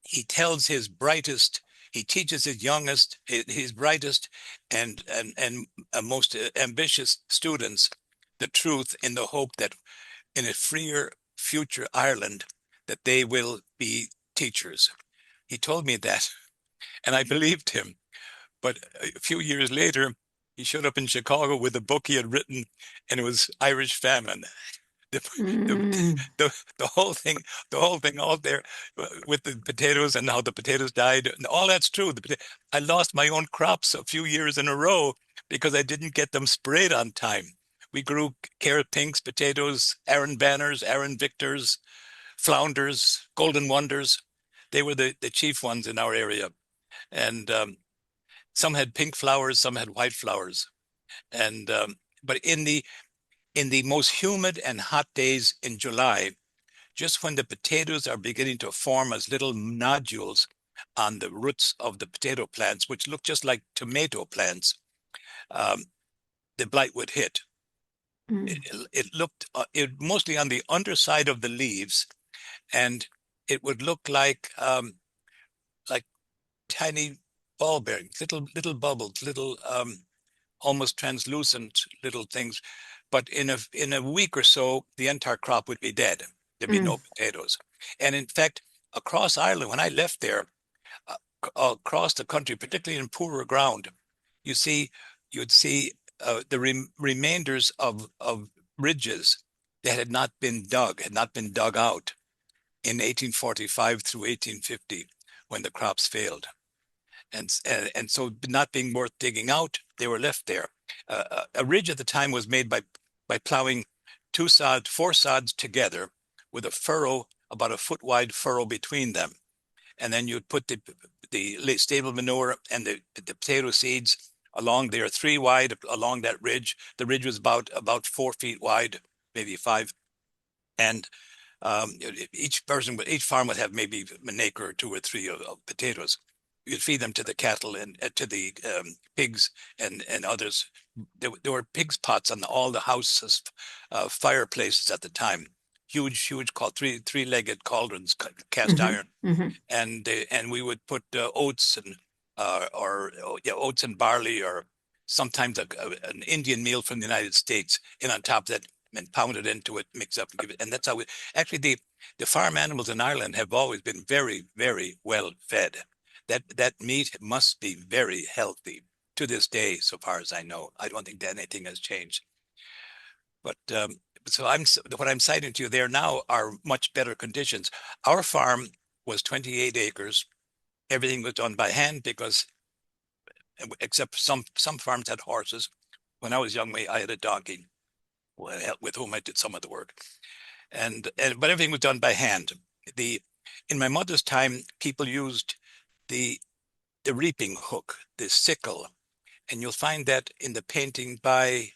he tells his brightest, he teaches his youngest, his brightest and most ambitious students the truth, in the hope that in a freer future Ireland, that they will be teachers. He told me that, and I believed him. But a few years later, he showed up in Chicago with a book he had written, and it was Irish Famine. The, the, Mm. the whole thing out there with the potatoes and how the potatoes died, and all that's true. I lost my own crops a few years in a row because I didn't get them sprayed on time. We grew carrot pinks, potatoes, Aaron Banners, Aaron Victors, flounders, golden wonders. They were the chief ones in our area. And some had pink flowers, some had white flowers. And but in the most humid and hot days in July, just when the potatoes are beginning to form as little nodules on the roots of the potato plants, which look just like tomato plants, um, the blight would hit. It, Mm. it looked mostly on the underside of the leaves, and it would look like tiny ball bearings, little bubbles, little almost translucent little things. But in a week or so, the entire crop would be dead. There'd be Mm. no potatoes. And in fact, across Ireland, when I left there, uh, across the country, particularly in poorer ground, you see, you'd see the remainders of ridges that had not been dug out in 1845 through 1850 when the crops failed. And so not being worth digging out, they were left there. A ridge at the time was made by plowing four sods together with a furrow, about a foot wide furrow between them. And then you'd put the stable manure and the potato seeds along there, three wide along that ridge. The ridge was about 4 feet wide, maybe five. And each farm would have maybe an acre or two or three of potatoes. You'd feed them to the cattle and to the pigs and others. There were pigs pots on all the houses, fireplaces at the time. Huge, three-legged cauldrons, cast Hmm. iron, Hmm. and we would put oats and oats and barley, or sometimes an Indian meal from the United States in on top of that, and pound it into it, mix up and give it. And that's how we actually the farm animals in Ireland have always been very, very well fed. That meat must be very healthy to this day, so far as I know. I don't think that anything has changed. But so what I'm citing to you there now are much better conditions. Our farm was 28 acres. Everything was done by hand because except some farms had horses. When I was young, I had a donkey with whom I did some of the work. But everything was done by hand. In my mother's time, people used the reaping hook, the sickle, and you'll find that in the painting by,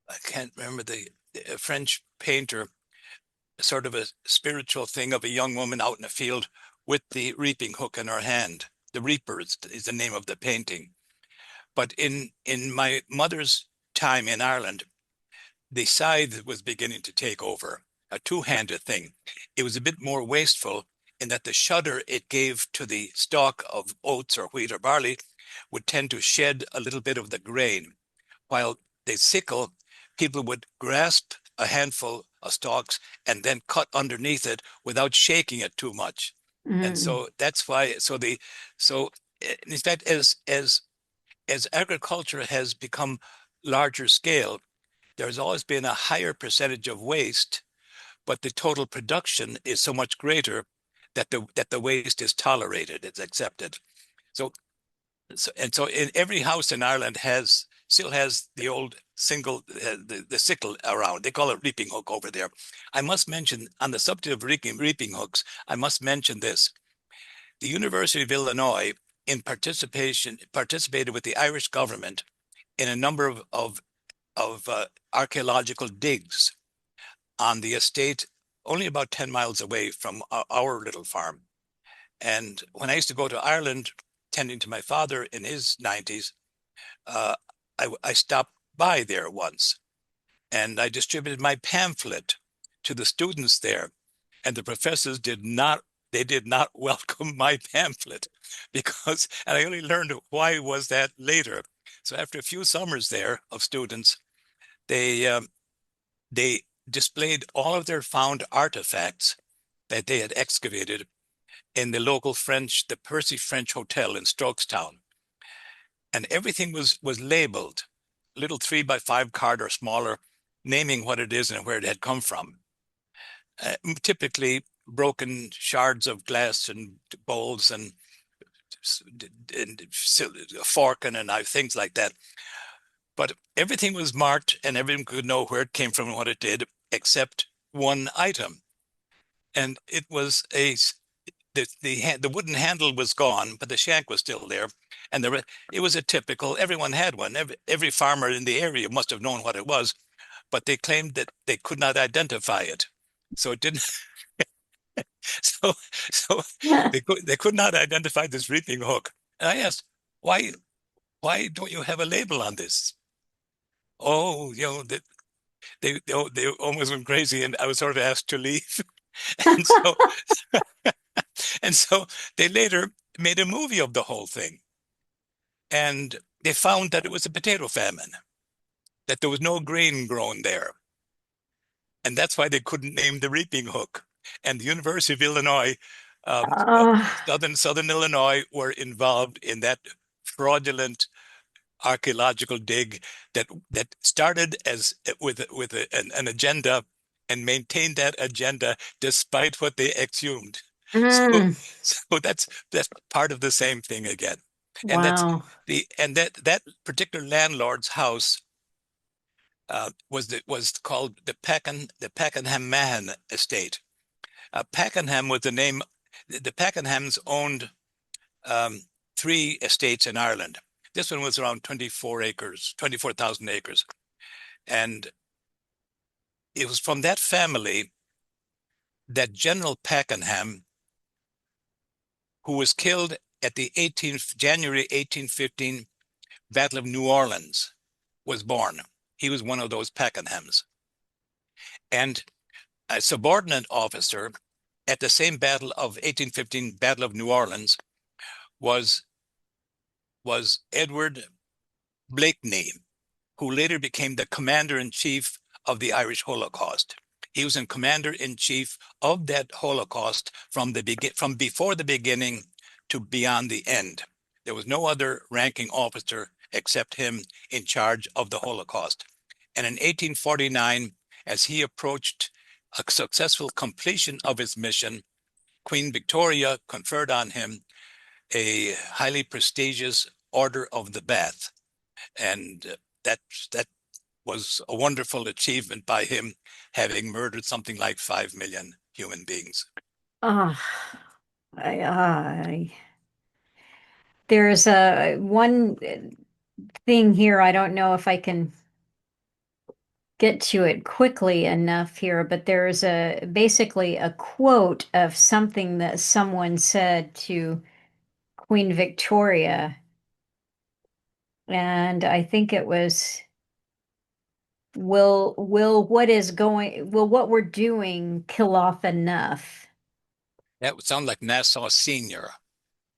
I can't remember the French painter, sort of a spiritual thing of a young woman out in the field with the reaping hook in her hand. The Reapers is the name of the painting. But in my mother's time in Ireland, the scythe was beginning to take over, a two-handed thing. It was a bit more wasteful in that the shudder it gave to the stalk of oats or wheat or barley would tend to shed a little bit of the grain, while the sickle, people would grasp a handful of stalks and then cut underneath it without shaking it too much. And Mm. so that's why, so in fact, as agriculture has become larger scale, there's always been a higher percentage of waste, but the total production is so much greater that the waste is tolerated, it's accepted. So in every house in Ireland still has the old single the sickle around. They call it reaping hook over there. I must mention, on the subject of reaping hooks, I must mention this. The University of Illinois participated with the Irish government in a number of archaeological digs on the estate only about 10 miles away from our little farm. And when I used to go to Ireland, tending to my father in his 90s, I stopped by there once, and I distributed my pamphlet to the students there. And the professors did not welcome my pamphlet because, and I only learned why was that later. So after a few summers there of students, they displayed all of their found artifacts that they had excavated in the local the Percy French Hotel in Strokestown. And everything was labeled, little 3x5 card or smaller, naming what it is and where it had come from. Typically broken shards of glass and bowls and a fork and a knife, things like that. But everything was marked and everyone could know where it came from and what it did, except one item. And it was the wooden handle was gone, but the shank was still there. And it was a typical, everyone had one. Every farmer in the area must have known what it was, but they claimed that they could not identify it. So it didn't, so, so they could not identify this reaping hook. And I asked, why don't you have a label on this? Oh, they almost went crazy, and I was sort of asked to leave. And so, and so they later made a movie of the whole thing. And they found that it was a potato famine, that there was no grain grown there. And that's why they couldn't name the reaping hook. And the University of Illinois, Oh. Southern Illinois, were involved in that fraudulent archaeological dig that started as with an agenda and maintained that agenda despite what they exhumed. So Mm. so that's part of the same thing again. And Wow. that particular landlord's house was called the Pakenham Mahan estate. Pakenham was the name. The Pakenhams owned three estates in Ireland. This one was around 24,000 acres. And it was from that family that General Pakenham, who was killed at the January 1815 Battle of New Orleans, was born. He was one of those Pakenhams. And a subordinate officer at the same Battle of 1815 Battle of New Orleans was Edward Blakeney, who later became the commander-in-chief of the Irish Holocaust. He was in commander-in-chief of that Holocaust from before the beginning to beyond the end. There was no other ranking officer except him in charge of the Holocaust. And in 1849, as he approached a successful completion of his mission, Queen Victoria conferred on him a highly prestigious Order of the Bath. And that was a wonderful achievement by him, having murdered something like 5 million human beings. Ah, I there's a one thing here. I don't know if I can get to it quickly enough here, but there's a basically a quote of something that someone said to Queen Victoria, and I think it was, will what we're doing kill off enough? That would sound like Nassau Senior.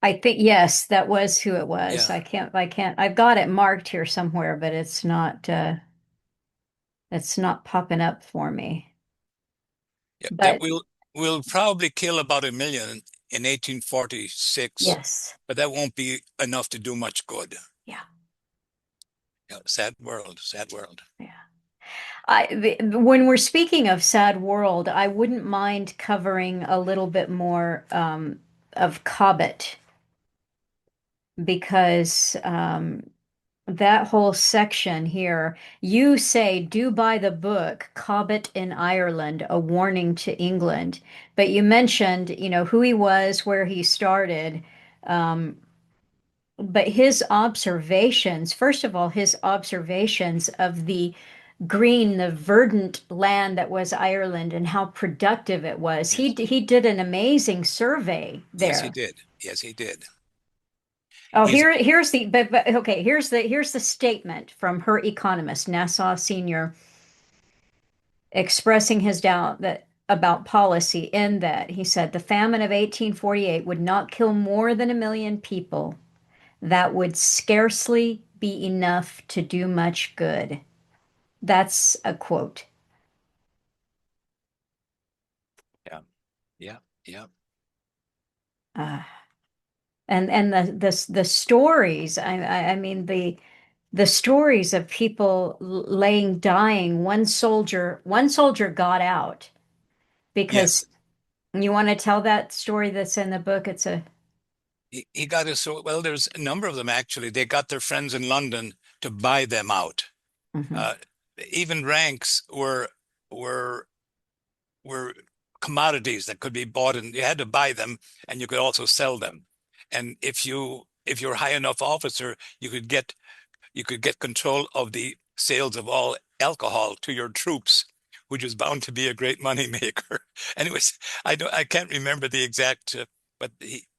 I think yes, that was who it was. Yeah. I've got it marked here somewhere, but it's not popping up for me. Yeah, that But will probably kill about 1 million in 1846, yes, but that won't be enough to do much good. yeah, Yeah, sad world, sad world. yeah. When we're speaking of sad world, I wouldn't mind covering a little bit more of Cobbett because that whole section here, you say, do buy the book, Cobbett in Ireland, A Warning to England. But you mentioned, who he was, where he started. Um, but his observations, first of all, his observations of the green, the verdant land that was Ireland and how productive it was. Yes, He did an amazing survey yes, he there. did. Yes, he did. Oh, He's here's the but okay, here's the statement from her economist, Nassau Senior, expressing his doubt that about policy in that he said the famine of 1848 would not kill more than 1 million people. That would scarcely be enough to do much good. That's a quote. yeah, yeah, yeah, Uh, and the stories, I mean the stories of people laying dying. One soldier got out yes. because you want to tell that story that's in the book. It's a He got us so well. There's a number of them actually. They got their friends in London to buy them out. Mhm. Uh, Even ranks were were commodities that could be bought, and you had to buy them, and you could also sell them. And if you're a high enough officer, you could get control of the sales of all alcohol to your troops, which was bound to be a great money maker. And it was, I can't remember the exact, but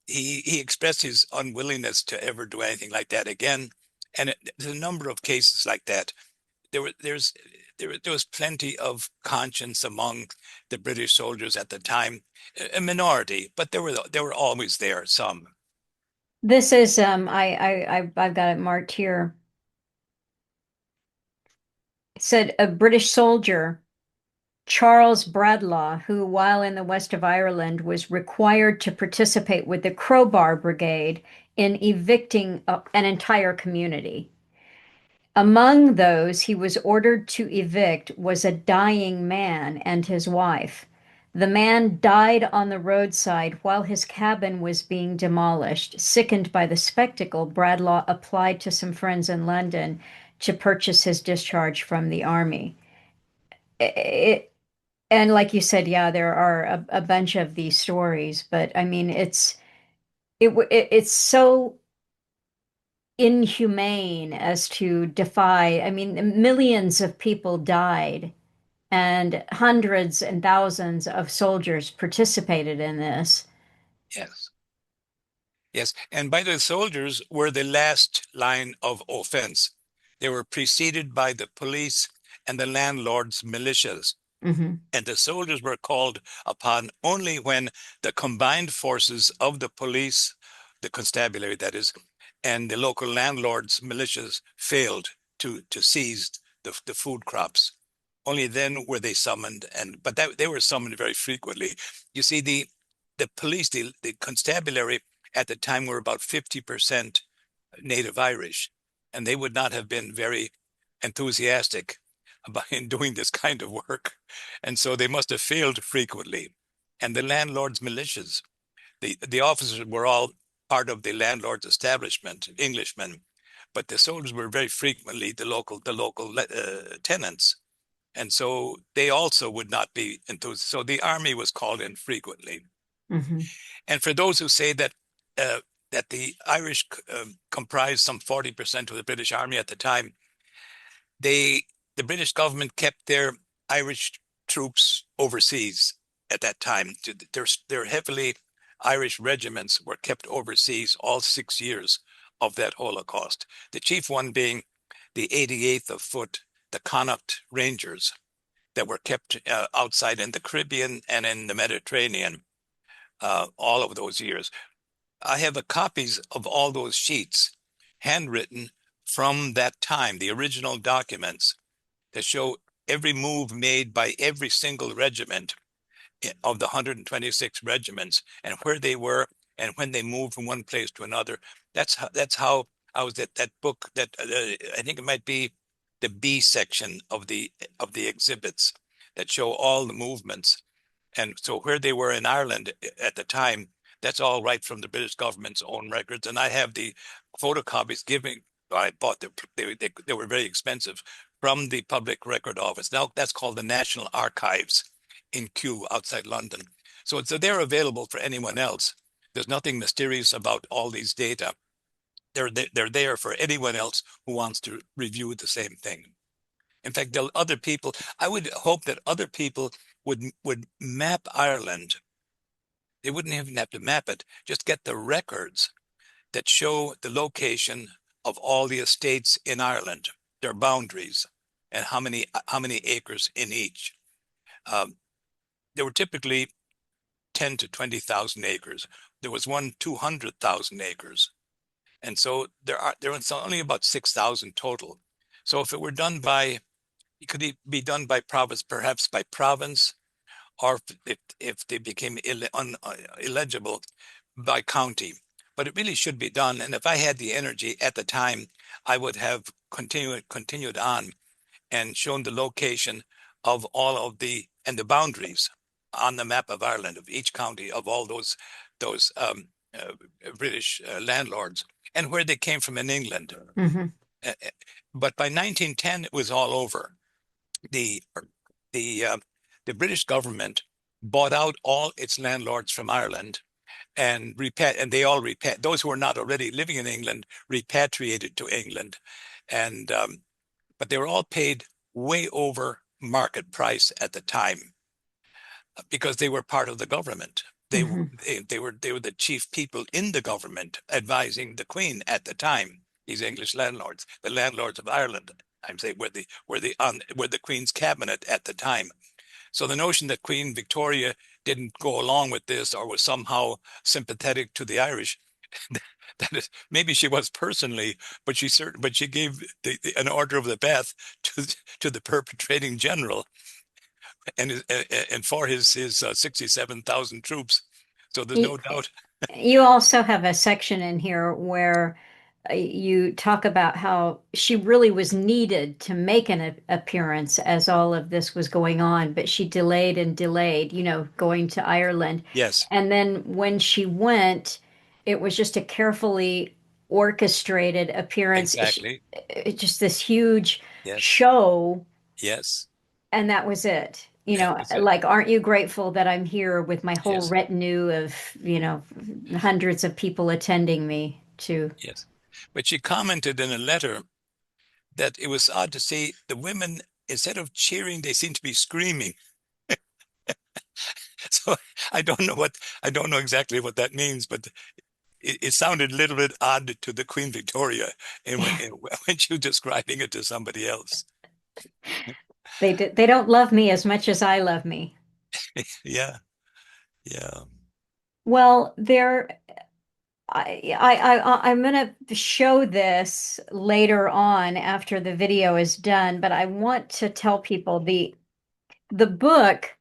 he expressed his unwillingness to ever do anything like that again. And there's a number of cases like that. There were there's there was plenty of conscience among the British soldiers at the time, a minority, but there were always there some. This is I've got it marked here. It said a British soldier, Charles Bradlaugh, who, while in the west of Ireland, was required to participate with the Crowbar Brigade in evicting an entire community. Among those he was ordered to evict was a dying man and his wife. The man died on the roadside while his cabin was being demolished. Sickened by the spectacle, Bradlaugh applied to some friends in London to purchase his discharge from the army. It, and like you said, yeah, there are a bunch of these stories, but I mean, it's so inhumane as to defy. I mean, millions of people died, and hundreds and thousands of soldiers participated in this. Yes. Yes, and by the soldiers were the last line of offense. They were preceded by the police and the landlord's militias. Hmm. And the soldiers were called upon only when the combined forces of the police, the constabulary that is, and the local landlords' militias failed to seize the food crops. Only then were they summoned, and but that they were summoned very frequently. You see, the police, the constabulary at the time were about 50% native Irish, and they would not have been very enthusiastic about in doing this kind of work. And so they must have failed frequently. And the landlord's militias, the officers were all part of the landlord's establishment, Englishmen, but the soldiers were very frequently the local tenants, and so they also would not be enthused. So the army was called in frequently. Hmm. And for those who say uh, that the Irish comprised some 40% of the British Army at the time, they the British government kept their Irish troops overseas at that time. Their heavily Irish regiments were kept overseas all 6 years of that Holocaust. The chief one being the 88th of Foot, the Connacht Rangers, that were kept outside in the Caribbean and in the Mediterranean all of those years. I have copies of all those sheets, handwritten from that time, the original documents that show every move made by every single regiment of the 126 regiments and where they were and when they moved from one place to another. That's how I was at that book that I think it might be the B section of the exhibits that show all the movements. And so where they were in Ireland at the time, that's all right from the British government's own records. And I have the photocopies giving, I bought them, they were very expensive, from the Public Record Office. Now that's called the National Archives in Kew outside London. So they're available for anyone else. There's nothing mysterious about all these data. They're there for anyone else who wants to review the same thing. In fact, other people, I would hope that other people would map Ireland. They wouldn't even have to map it, just get the records that show the location of all the estates in Ireland, their boundaries, and how many acres in each. Um, there were typically 10 to 20,000 acres. There was one 200,000 acres. And so there was only about 6,000 total. So if it were done by, it could be done by province, perhaps by province, or if they became illegible, by county. But it really should be done. And if I had the energy at the time, I would have continued on and shown the location of all of the boundaries on the map of Ireland, of each county, of all those British landlords, and where they came from in England. Hmm. Uh, uh, But by 1910, it was all over. The the uh, the British government bought out all its landlords from Ireland and they all those who were not already living in England repatriated to England, and but they were all paid way over market price at the time because they were part of the government. They were Hmm. they were the chief people in the government advising the Queen at the time. These English landlords, the landlords of Ireland, I'm saying were the Queen's cabinet at the time. So the notion that Queen Victoria didn't go along with this or was somehow sympathetic to the Irish, that is, maybe she was personally, but she gave an order of the bath to the perpetrating general and for his 67,000 troops. So there's no doubt. You also have a section in here where you talk about how she really was needed to make an appearance as all of this was going on, but she delayed and delayed, going to Ireland. Yes, And then when she went, it was just a carefully orchestrated appearance. exactly. Just this huge Yes, show, yes, and that was it. that was it. Like, aren't you grateful that I'm here with my whole Yes, retinue of, hundreds of people attending me to. yes. But she commented in a letter that it was odd to see the women, instead of cheering, they seemed to be screaming. So I don't know exactly what that means, but it sounded a little bit odd to the Queen Victoria when she was describing it to somebody else. They don't love me as much as I love me. Yeah, yeah. Well, I'm gonna show this later on after the video is done, but I want to tell people the book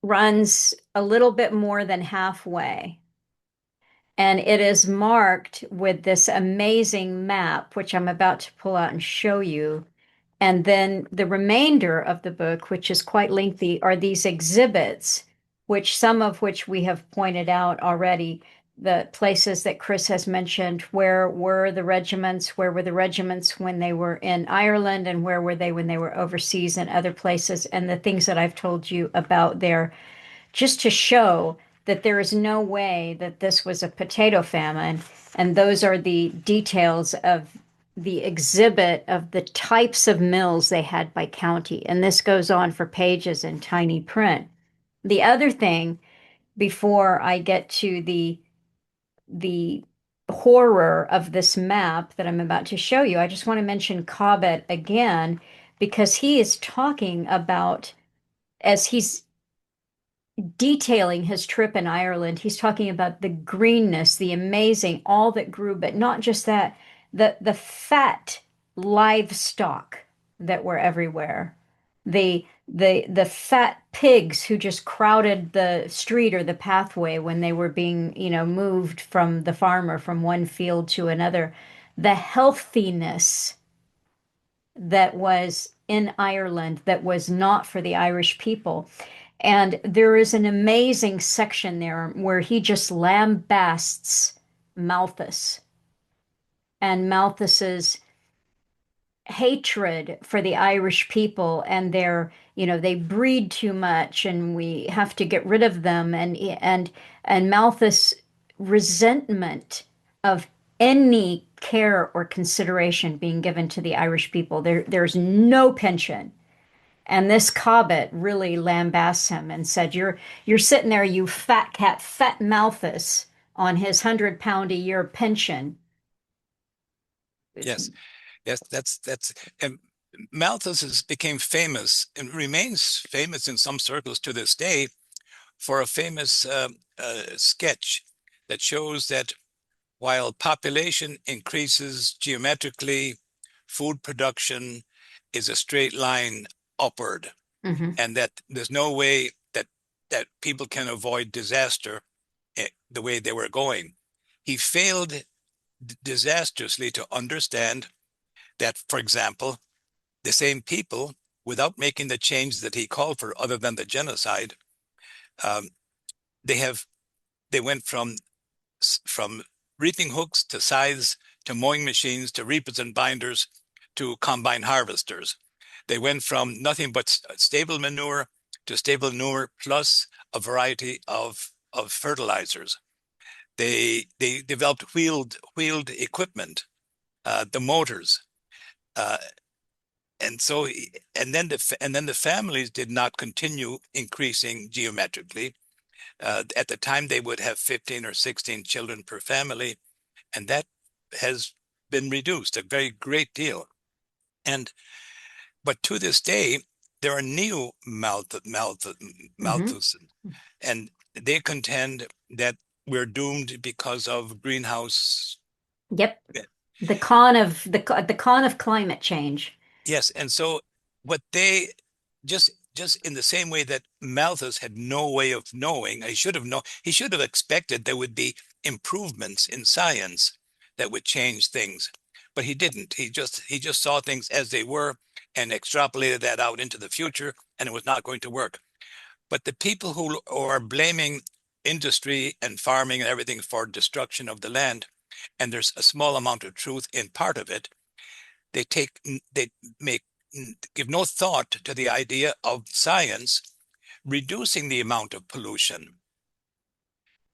runs a little bit more than halfway. And it is marked with this amazing map, which I'm about to pull out and show you. And then the remainder of the book, which is quite lengthy, are these exhibits, which some of which we have pointed out already. the places that Chris has mentioned. Where were the regiments? Where were the regiments when they were in Ireland, and where were they when they were overseas in other places? And the things that I've told you about there, just to show that there is no way that this was a potato famine. And those are the details of the exhibit of the types of mills they had by county. And this goes on for pages in tiny print. The other thing, before I get to the horror of this map that I'm about to show you, I just want to mention Cobbett again, because he is talking about, as he's detailing his trip in Ireland, he's talking about the greenness, the amazing, all that grew, but not just that, the fat livestock that were everywhere. The fat pigs who just crowded the street or the pathway when they were being, moved from the farmer from one field to another. The healthiness that was in Ireland that was not for the Irish people. And there is an amazing section there where he just lambasts Malthus and Malthus's hatred for the Irish people and they breed too much and we have to get rid of them, and Malthus' resentment of any care or consideration being given to the Irish people. There's no pension. And this Cobbett really lambasts him and said, "You're sitting there, you fat cat, fat Malthus, on his £100 a year pension." Yes, yes, that's and Malthus became famous and remains famous in some circles to this day for a famous sketch that shows that while population increases geometrically, food production is a straight line upward, Hmm. and that there's no way that people can avoid disaster the way they were going. He failed disastrously to understand that, for example, the same people, without making the change that he called for, other than the genocide, um, they have they went from reaping hooks to scythes to mowing machines to reapers and binders to combine harvesters. They went from nothing but stable manure to stable manure plus a variety of fertilizers. They developed wheeled equipment, the motors, uh, and so and then the families did not continue increasing geometrically. At the time, they would have 15 or 16 children per family, and that has been reduced a very great deal. And but to this day, there are new Hmm. Malthus, and they contend that we're doomed because of greenhouse. Yep. The con of climate change. Yes, and so what they just in the same way that Malthus had no way of knowing, he should have expected there would be improvements in science that would change things, but he didn't. He just saw things as they were and extrapolated that out into the future, and it was not going to work. But the people who are blaming industry and farming and everything for destruction of the land, and there's a small amount of truth in part of it, they make give no thought to the idea of science reducing the amount of pollution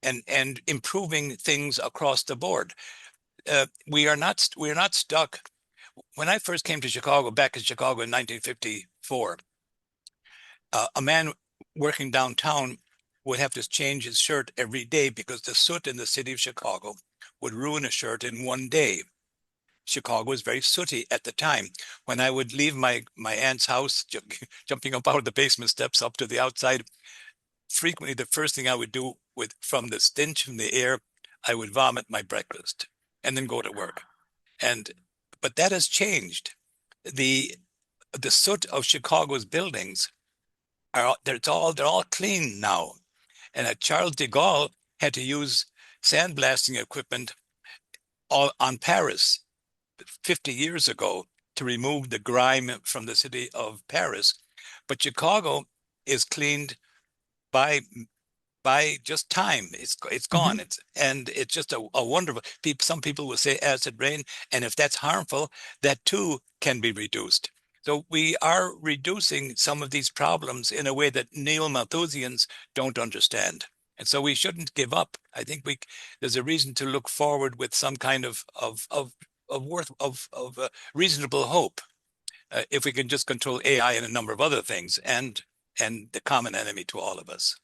and improving things across the board. We are not stuck. When I first came to Chicago, back in Chicago in 1954, a man working downtown would have to change his shirt every day because the soot in the city of Chicago would ruin a shirt in one day. Chicago was very sooty at the time. When I would leave my aunt's house, jumping up out of the basement steps up to the outside, frequently the first thing I would do from the stench from the air, I would vomit my breakfast and then go to work. And but that has changed. The the soot of Chicago's buildings they're all clean now. And Charles de Gaulle had to use sandblasting equipment all on Paris 50 years ago to remove the grime from the city of Paris. But Chicago is cleaned by by just time. It's gone. Mhm. It's just a wonderful. Some people will say acid rain, and if that's harmful, that too can be reduced. So we are reducing some of these problems in a way that neo-Malthusians don't understand. And so we shouldn't give up. I think there's a reason to look forward with some kind of reasonable hope, if we can just control AI and a number of other things, and the common enemy to all of us.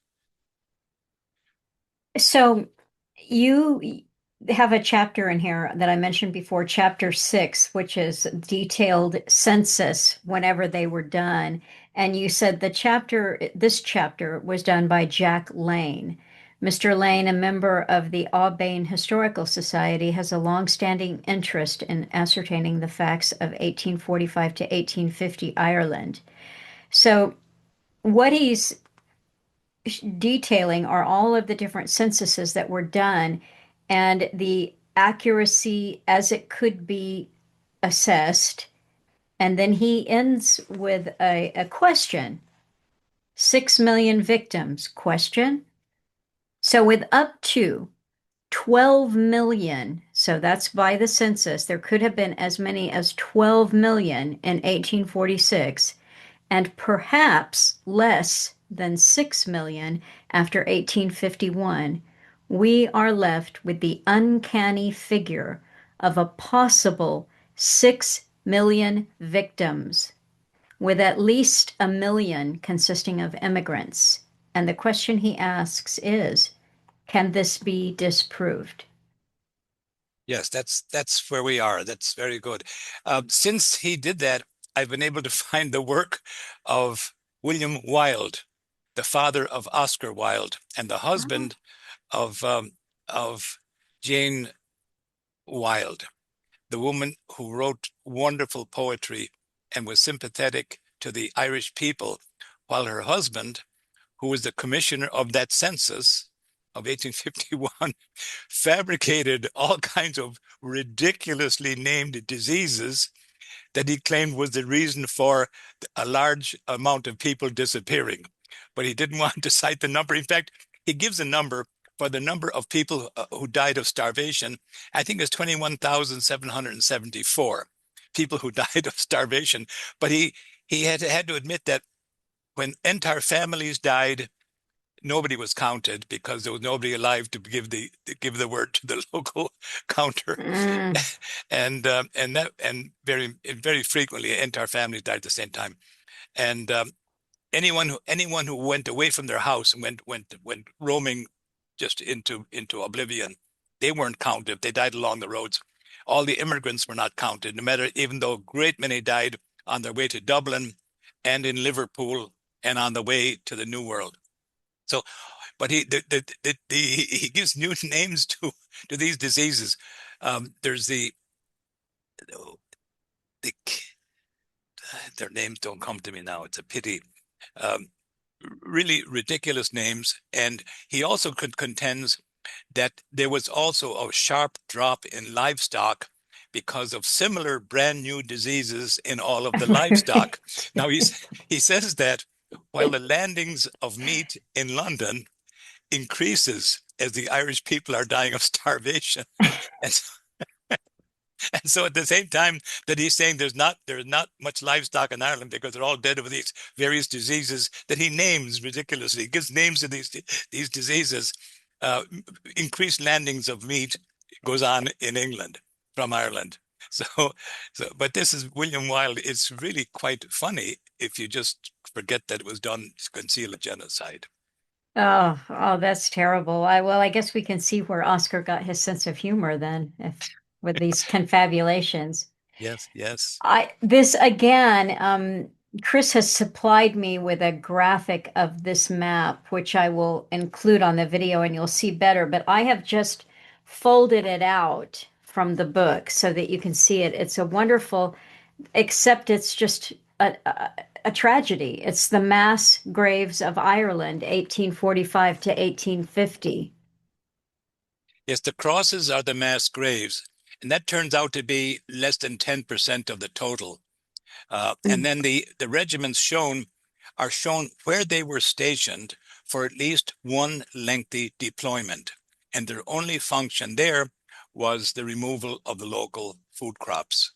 So you have a chapter in here that I mentioned before, chapter 6, which is detailed census whenever they were done. And you said this chapter was done by Jack Lane. Mr. Lane, a member of the Aubain Historical Society, has a long-standing interest in ascertaining the facts of 1845 to 1850 Ireland. So what he's detailing are all of the different censuses that were done and the accuracy as it could be assessed. And then he ends with a question: 6 million victims? Question. So, with up to 12 million, so that's by the census, there could have been as many as 12 million in 1846, and perhaps less than 6 million after 1851, we are left with the uncanny figure of a possible 6 million victims, with at least a million consisting of immigrants. And the question he asks is, can this be disproved? Yes, that's where we are. That's very good. Since he did that, I've been able to find the work of William Wilde, the father of Oscar Wilde and the Oh. husband of Jane Wilde, the woman who wrote wonderful poetry and was sympathetic to the Irish people, while her husband, who was the commissioner of that census of 1851, fabricated all kinds of ridiculously named diseases that he claimed was the reason for a large amount of people disappearing. But he didn't want to cite the number. In fact, he gives a number for the number of people who died of starvation. I think it's 21,774 people who died of starvation. But he had to admit that when entire families died, nobody was counted because there was nobody alive to give the word to the local counter, Mm. and very frequently entire families died at the same time. And anyone who went away from their house and went roaming just into oblivion, they weren't counted. They died along the roads. All the immigrants were not counted, no matter, even though a great many died on their way to Dublin and in Liverpool and on the way to the New World. So, but he gives new names to these diseases. There's the their names don't come to me now. It's a pity. Um, really ridiculous names, and he also contends that there was also a sharp drop in livestock because of similar brand new diseases in all of the livestock. Now he says that while the landings of meat in London increases as the Irish people are dying of starvation. And so, and so at the same time that he's saying there's not much livestock in Ireland because they're all dead of these various diseases that he names ridiculously. He gives names to these diseases. Uh, Increased landings of meat goes on in England from Ireland. So, but this is William Wilde. It's really quite funny if you just forget that it was done to conceal a genocide. Oh, that's terrible. I guess we can see where Oscar got his sense of humor then, if with these confabulations. Yes, yes. This again, Chris has supplied me with a graphic of this map, which I will include on the video and you'll see better, but I have just folded it out from the book so that you can see it. It's a wonderful, except it's just a tragedy. It's the mass graves of Ireland, 1845 to 1850. Yes, the crosses are the mass graves, and that turns out to be less than 10% of the total. And then the regiments shown are shown where they were stationed for at least one lengthy deployment, and their only function there was the removal of the local food crops.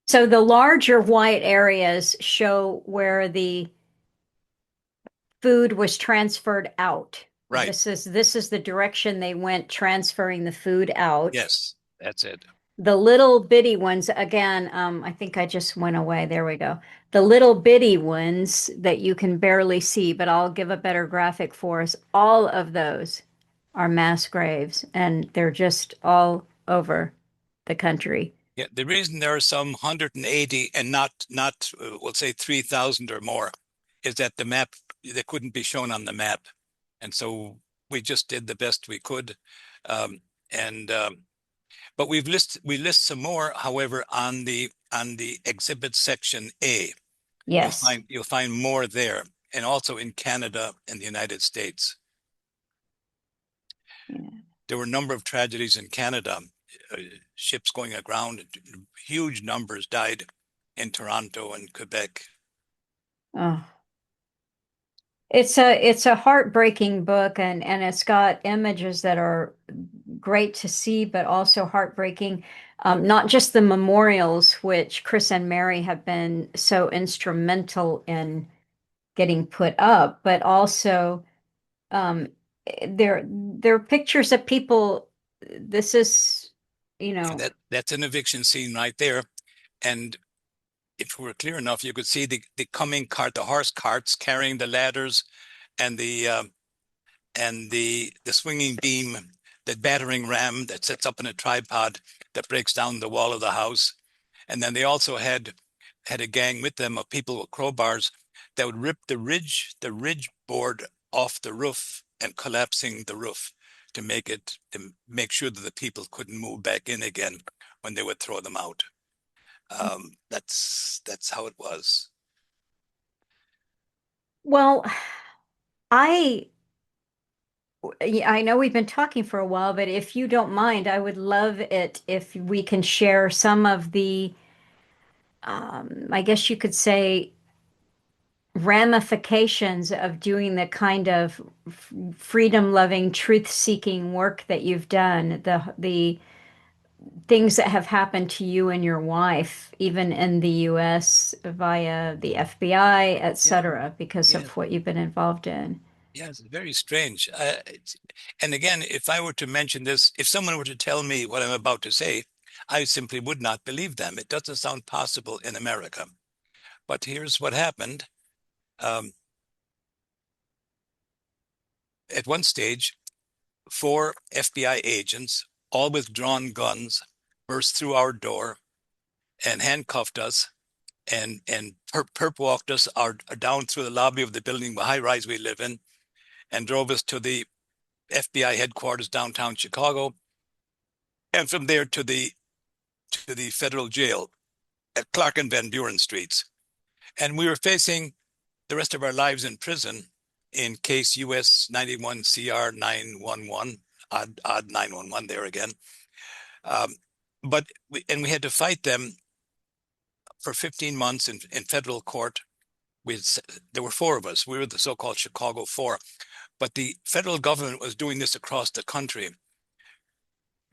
So the larger white areas show where the food was transferred out. Right. This is the direction they went transferring the food out. Yes, that's it. The little bitty ones, again, I think I just went away. There we go. The little bitty ones that you can barely see, but I'll give a better graphic for us. All of those are mass graves, and they're just all over the country. Yeah, the reason there are some 180 and not we'll say 3,000 or more is that the map, they couldn't be shown on the map, and so we just did the best we could. Um, and But we list some more, however, on the exhibit section A. Yes. You'll find more there, and also in Canada and the United States. Yeah. There were a number of tragedies in Canada, ships going aground, huge numbers died in Toronto and Quebec. Oh. It's a heartbreaking book, and it's got images that are great to see, but also heartbreaking. Not just the memorials, which Chris and Mary have been so instrumental in getting put up, but also um, there are pictures of people. This is, you Yeah, know, that's an eviction scene right there. And if we were clear enough, you could see the coming cart, the horse carts carrying the ladders and the swinging beam, the battering ram that sits up in a tripod that breaks down the wall of the house. And then they also had a gang with them of people with crowbars that would rip the ridge board off the roof and collapsing the roof to make sure that the people couldn't move back in again when they would throw them out. That's how it was. well, I yeah, I know we've been talking for a while, but if you don't mind, I would love it if we can share some of the, I guess you could say, ramifications of doing the kind of freedom-loving, truth-seeking work that you've done, the things that have happened to you and your wife, even in the US via the FBI, Yeah, etc., because yeah, of what you've been involved in. yeah. It's very strange. And again, if I were to mention this, if someone were to tell me what I'm about to say, I simply would not believe them. It doesn't sound possible in America. But here's what happened. Um, at one stage, 4 FBI agents, all with drawn guns, burst through our door and handcuffed us and perp walked us down through the lobby of the building, the high rise we live in, and drove us to the FBI headquarters downtown Chicago, and from there to the federal jail at Clark and Van Buren Streets. And we were facing the rest of our lives in prison in case US 91 CR 911, odd 911 there again. But we had to fight them for 15 months in federal court. There were 4 of us. We were the so-called Chicago 4. But the federal government was doing this across the country.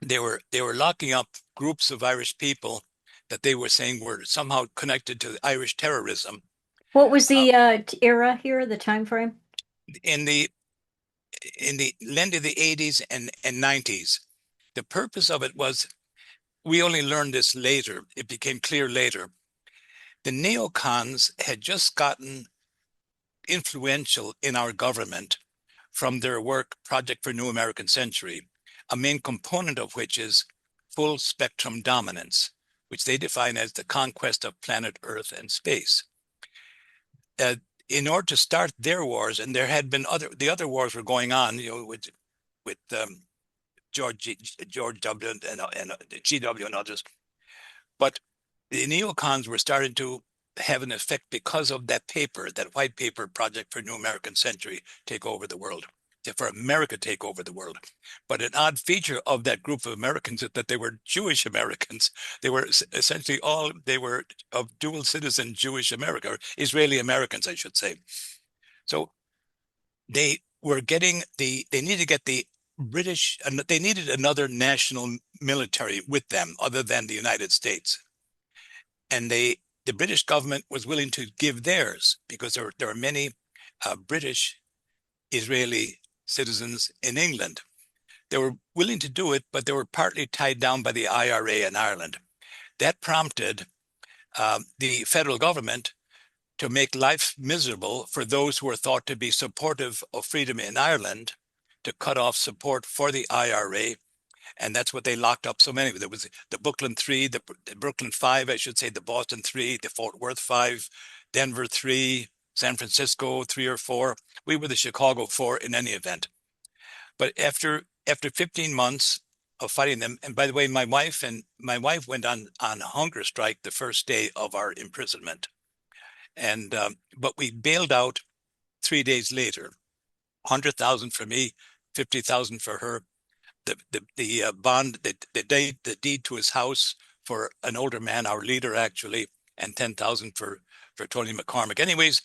They were locking up groups of Irish people that they were saying were somehow connected to Irish terrorism. What was the era here, the time frame? In the end of the 80s and 90s. The purpose of it was, we only learned this later, it became clear later. The neocons had just gotten influential in our government from their work, Project for New American Century, a main component of which is full spectrum dominance, which they define as the conquest of planet Earth and space. In order to start their wars, and there had been the other wars were going on, with George W. and GW and others, but the neocons were starting to have an effect because of that paper, that white paper, Project for New American Century, take over the world. for America to take over the world. But an odd feature of that group of Americans is that they were Jewish Americans. They were essentially they were of dual citizen Jewish America, or Israeli Americans, I should say. So they were getting they needed to get the British, and they needed another national military with them other than the United States. And the British government was willing to give theirs because there are many British Israeli citizens in England. They were willing to do it, but they were partly tied down by the IRA in Ireland. That prompted the federal government to make life miserable for those who were thought to be supportive of freedom in Ireland, to cut off support for the IRA. And that's what they locked up so many. There was the Brooklyn Three, the Brooklyn Five, I should say, the Boston Three, the Fort Worth Five, Denver Three, San Francisco 3 or 4. We were the Chicago Four in any event. But after 15 months of fighting them, and by the way, my wife went on hunger strike the first day of our imprisonment, and but we bailed out 3 days later. 100,000 for me, 50,000 for her. The bond, the deed to his house for an older man, our leader actually, and 10,000 for Tony McCormick. Anyways,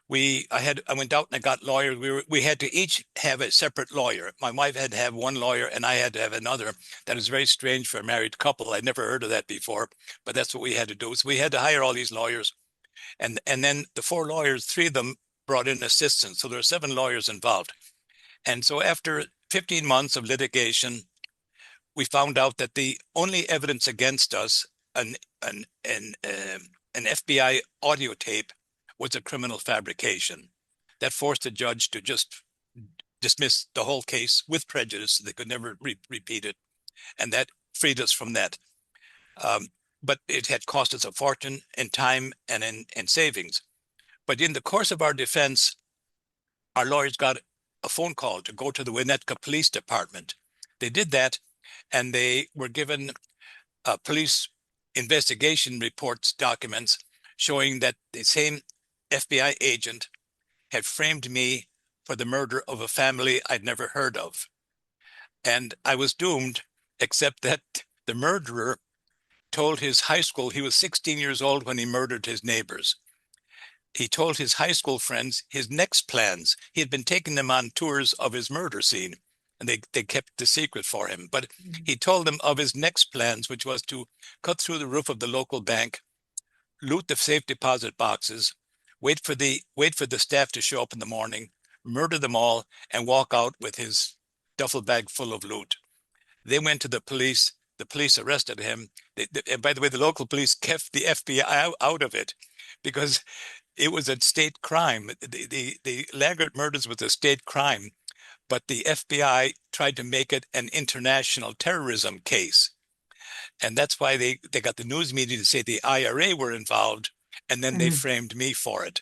I went out and I got lawyers. We had to each have a separate lawyer. My wife had to have one lawyer and I had to have another. That is very strange for a married couple. I'd never heard of that before, but that's what we had to do. So we had to hire all these lawyers. And then the 4 lawyers, 3 of them brought in assistants. So there were 7 lawyers involved. And so after 15 months of litigation, we found out that the only evidence against us, an FBI audio tape, was a criminal fabrication. That forced the judge to just dismiss the whole case with prejudice. They could never repeat it. And that freed us from that. But it had cost us a fortune in time and in savings. But in the course of our defense, our lawyers got a phone call to go to the Winnetka Police Department. They did that, and they were given police investigation reports, documents, showing that the same FBI agent had framed me for the murder of a family I'd never heard of. And I was doomed, except that the murderer told his high school, he was 16 years old when he murdered his neighbors. He told his high school friends his next plans. He had been taking them on tours of his murder scene, and they kept the secret for him. But he told them of his next plans, which was to cut through the roof of the local bank, loot the safe deposit boxes, wait for the staff to show up in the morning, murder them all, and walk out with his duffel bag full of loot. They went to the police. The police arrested him. And by the way, the local police kept the FBI out of it because it was a state crime. The Laggard murders was a state crime, but the FBI tried to make it an international terrorism case. And that's why they got the news media to say the IRA were involved, and then they framed me for it.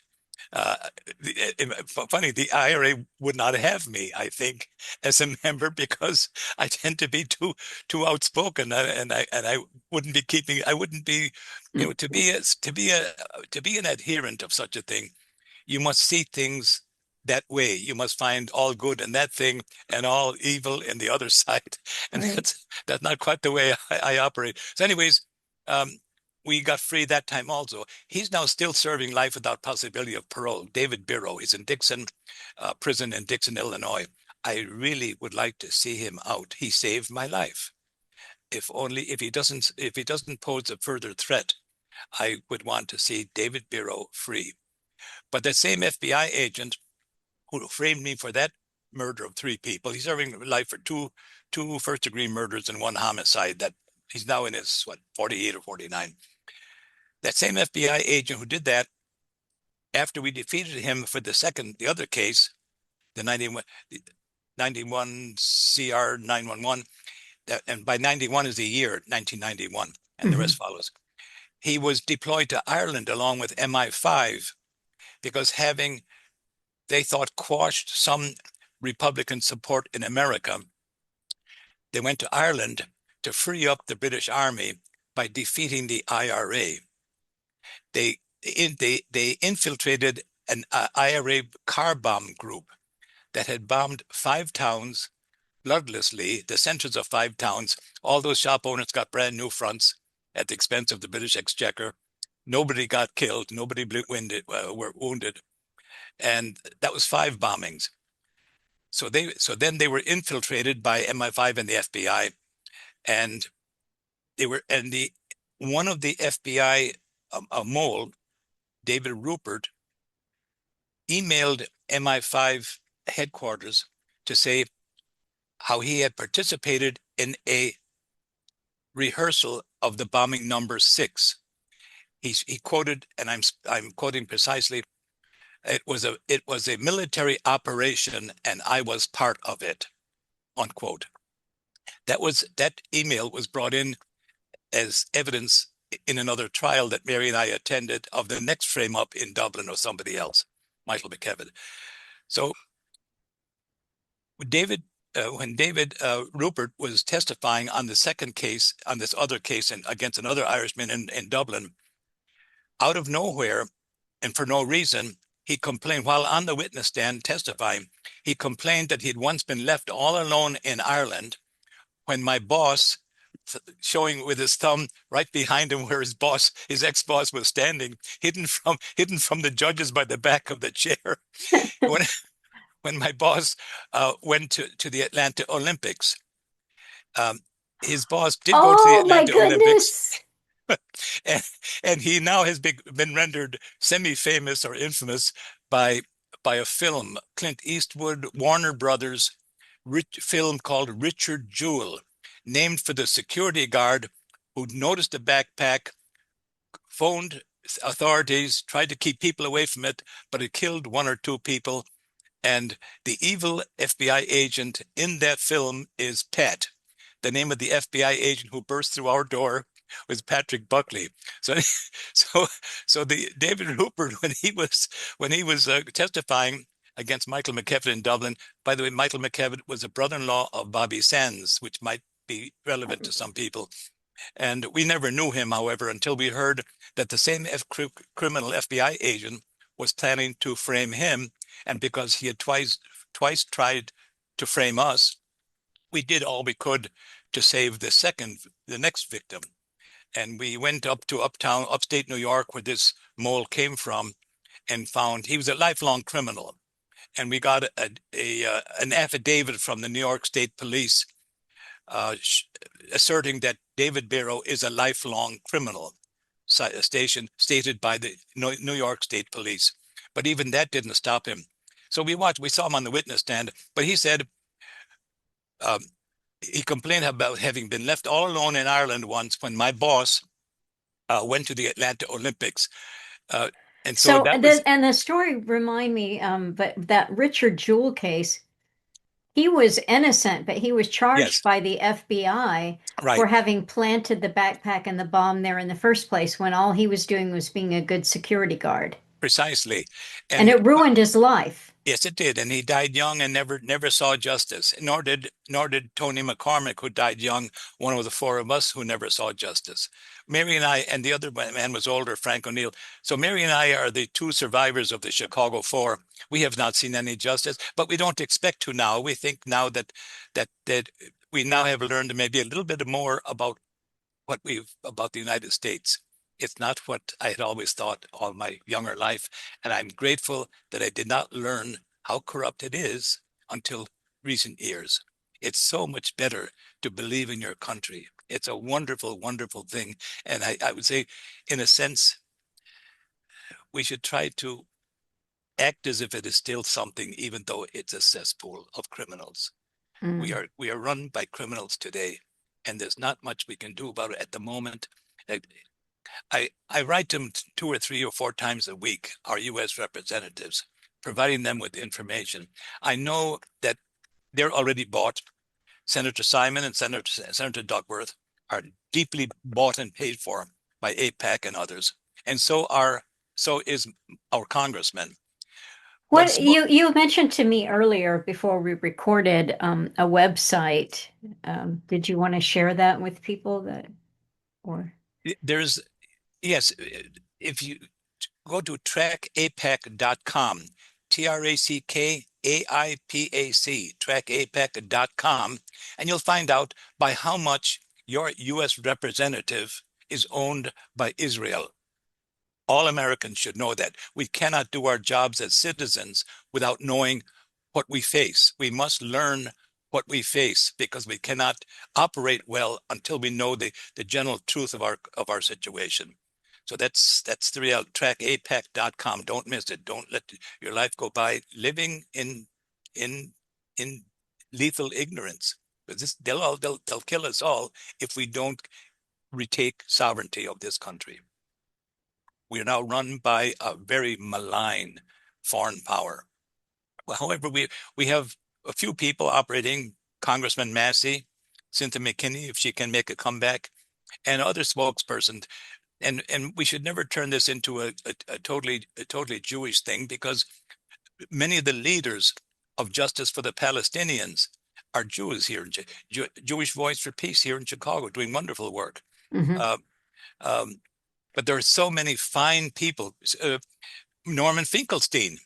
Funny, the IRA would not have me, I think, as a member because I tend to be too outspoken, and I wouldn't be keeping. I wouldn't be, to be an adherent of such a thing. You must see things that way. You must find all good in that thing and all evil in the other side. And Right. that's not quite the way I operate. So, anyways, we got free that time also. He's now still serving life without possibility of parole. David Biro, he's in Dixon prison in Dixon, Illinois. I really would like to see him out. He saved my life. If he doesn't pose a further threat, I would want to see David Biro free. But that same FBI agent who framed me for that murder of 3 people, he's serving life for two first-degree murders and 1 homicide. That he's now in his 48 or 49. That same FBI agent who did that, after we defeated him for the other case, the 91 CR 911, and by 91 is the year 1991, and the rest follows. He was deployed to Ireland along with MI5 because they thought, quashed some Republican support in America. They went to Ireland to free up the British Army by defeating the IRA. They infiltrated an IRA car bomb group. that had bombed 5 towns bloodlessly, the centers of 5 towns. All those shop owners got brand new fronts at the expense of the British Exchequer. Nobody got killed. Nobody were wounded. And that was 5 bombings. So then they were infiltrated by MI5 and the FBI, and the one of the FBI, a mole, David Rupert, emailed MI5 headquarters to say how he had participated in a rehearsal of the bombing number 6. He quoted, and I'm quoting precisely, it was a military operation and I was part of it, unquote. That email was brought in as evidence in another trial that Mary and I attended of the next frame up in Dublin or somebody else, Michael McKevitt. So when David Rupert was testifying on the second case, on this other case against another Irishman in Dublin, out of nowhere and for no reason, he complained while on the witness stand testifying. He complained that he'd once been left all alone in Ireland when my boss, showing with his thumb right behind him where his ex-boss was standing, hidden from the judges by the back of the chair. When my boss went to the Atlanta Olympics, his boss did go to the Oh my Atlanta Olympics, goodness. and, and he now has been rendered semi-famous or infamous by a film, Clint Eastwood, Warner Brothers film called Richard Jewell, named for the security guard who noticed the backpack, phoned authorities, tried to keep people away from it, but it killed 1 or 2 people. And the evil FBI agent in that film is Pat. The name of the FBI agent who burst through our door was Patrick Buckley. So, the David Rupert, when he was testifying against Michael McKevitt in Dublin. By the way, Michael McKevitt was a brother-in-law of Bobby Sands, which might be relevant to some people. And we never knew him, however, until we heard that the same criminal FBI agent was planning to frame him. And because he had twice tried to frame us, we did all we could to save the next victim. And we went up to upstate New York, where this mole came from, and found he was a lifelong criminal. And we got an affidavit from the New York State Police asserting that David Barrow is a lifelong criminal, stated by the New York State Police. But even that didn't stop him. So we saw him on the witness stand, but he said he complained about having been left all alone in Ireland once when my boss went to the Atlanta Olympics. And so that was, and the story remind me, but that Richard Jewell case, he was innocent, but he was charged yes, by the FBI for right, having planted the backpack and the bomb there in the first place when all he was doing was being a good security guard. precisely. And And it ruined his life. yes, it did. And he died young and never saw justice. Nor did Tony McCormick, who died young, one of the 4 of us who never saw justice. Mary and I, and the other man was older, Frank O'Neill. So Mary and I are the 2 survivors of the Chicago 4. We have not seen any justice, but we don't expect to now. We think now that we now have learned maybe a little bit more about about the United States. It's not what I had always thought all my younger life. And I'm grateful that I did not learn how corrupt it is until recent years. It's so much better to believe in your country. It's a wonderful, wonderful thing. And I would say, in a sense, we should try to act as if it is still something, even though it's a cesspool of criminals. Mm. We are run by criminals today, and there's not much we can do about it at the moment. I write them 2 or 3 or 4 times a week, our U.S. representatives, providing them with information. I know that they're already bought. Senator Simon and Senator Duckworth are deeply bought and paid for by AIPAC and others, and so is our congressman. But What you mentioned to me earlier before we recorded a website. Did you want to share that with people that or there's yes, if you go to trackapac.com, TRACK AIPAC, trackapac.com, and you'll find out by how much your U.S. representative is owned by Israel. All Americans should know that. We cannot do our jobs as citizens without knowing what we face. We must learn what we face because we cannot operate well until we know the general truth of our situation. So that's the real trackapac.com. Don't miss it. Don't let your life go by living in in lethal ignorance. But they'll kill us all if we don't retake sovereignty of this country. We are now run by a very malign foreign power. Well, however, we have a few people operating, Congressman Massey, Cynthia McKinney, if she can make a comeback, and other spokespersons. And we should never turn this into a totally Jewish thing, because many of the leaders of justice for the Palestinians are Jews here, Jewish Voice for Peace here in Chicago, doing wonderful work. Hmm. Uh, um, but there are so many fine people. Norman Finkelstein,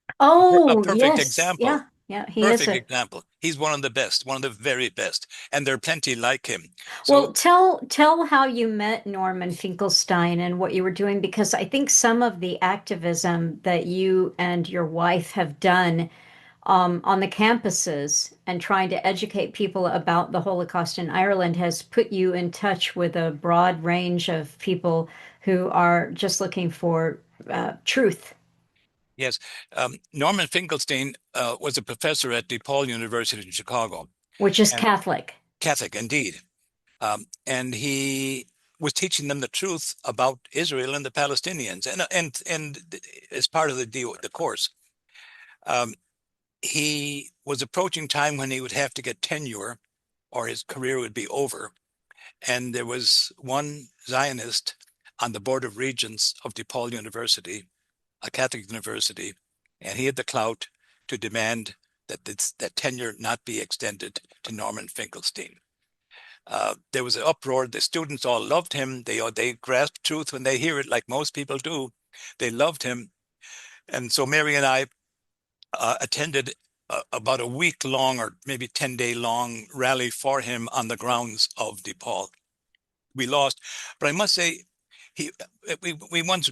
a Oh, perfect yes. example. Yeah. Yeah. He is Perfect a. example. He's one of the best, one of the very best, and there are plenty like him. So Well, tell how you met Norman Finkelstein and what you were doing, because I think some of the activism that you and your wife have done on the campuses and trying to educate people about the Holocaust in Ireland has put you in touch with a broad range of people who are just looking for truth, yes, Norman Finkelstein was a professor at DePaul University in Chicago, which is and Catholic. Catholic indeed. And he was teaching them the truth about Israel and the Palestinians, and as part of the course. Um, he was approaching time when he would have to get tenure, or his career would be over. And there was one Zionist on the Board of Regents of DePaul University, a Catholic university, and he had the clout to demand that tenure not be extended to Norman Finkelstein. There was an uproar. The students all loved him. They grasp truth when they hear it, like most people do. They loved him, and so Mary and I attended about a week long, or maybe 10-day long rally for him on the grounds of DePaul. We lost, but I must say, he we once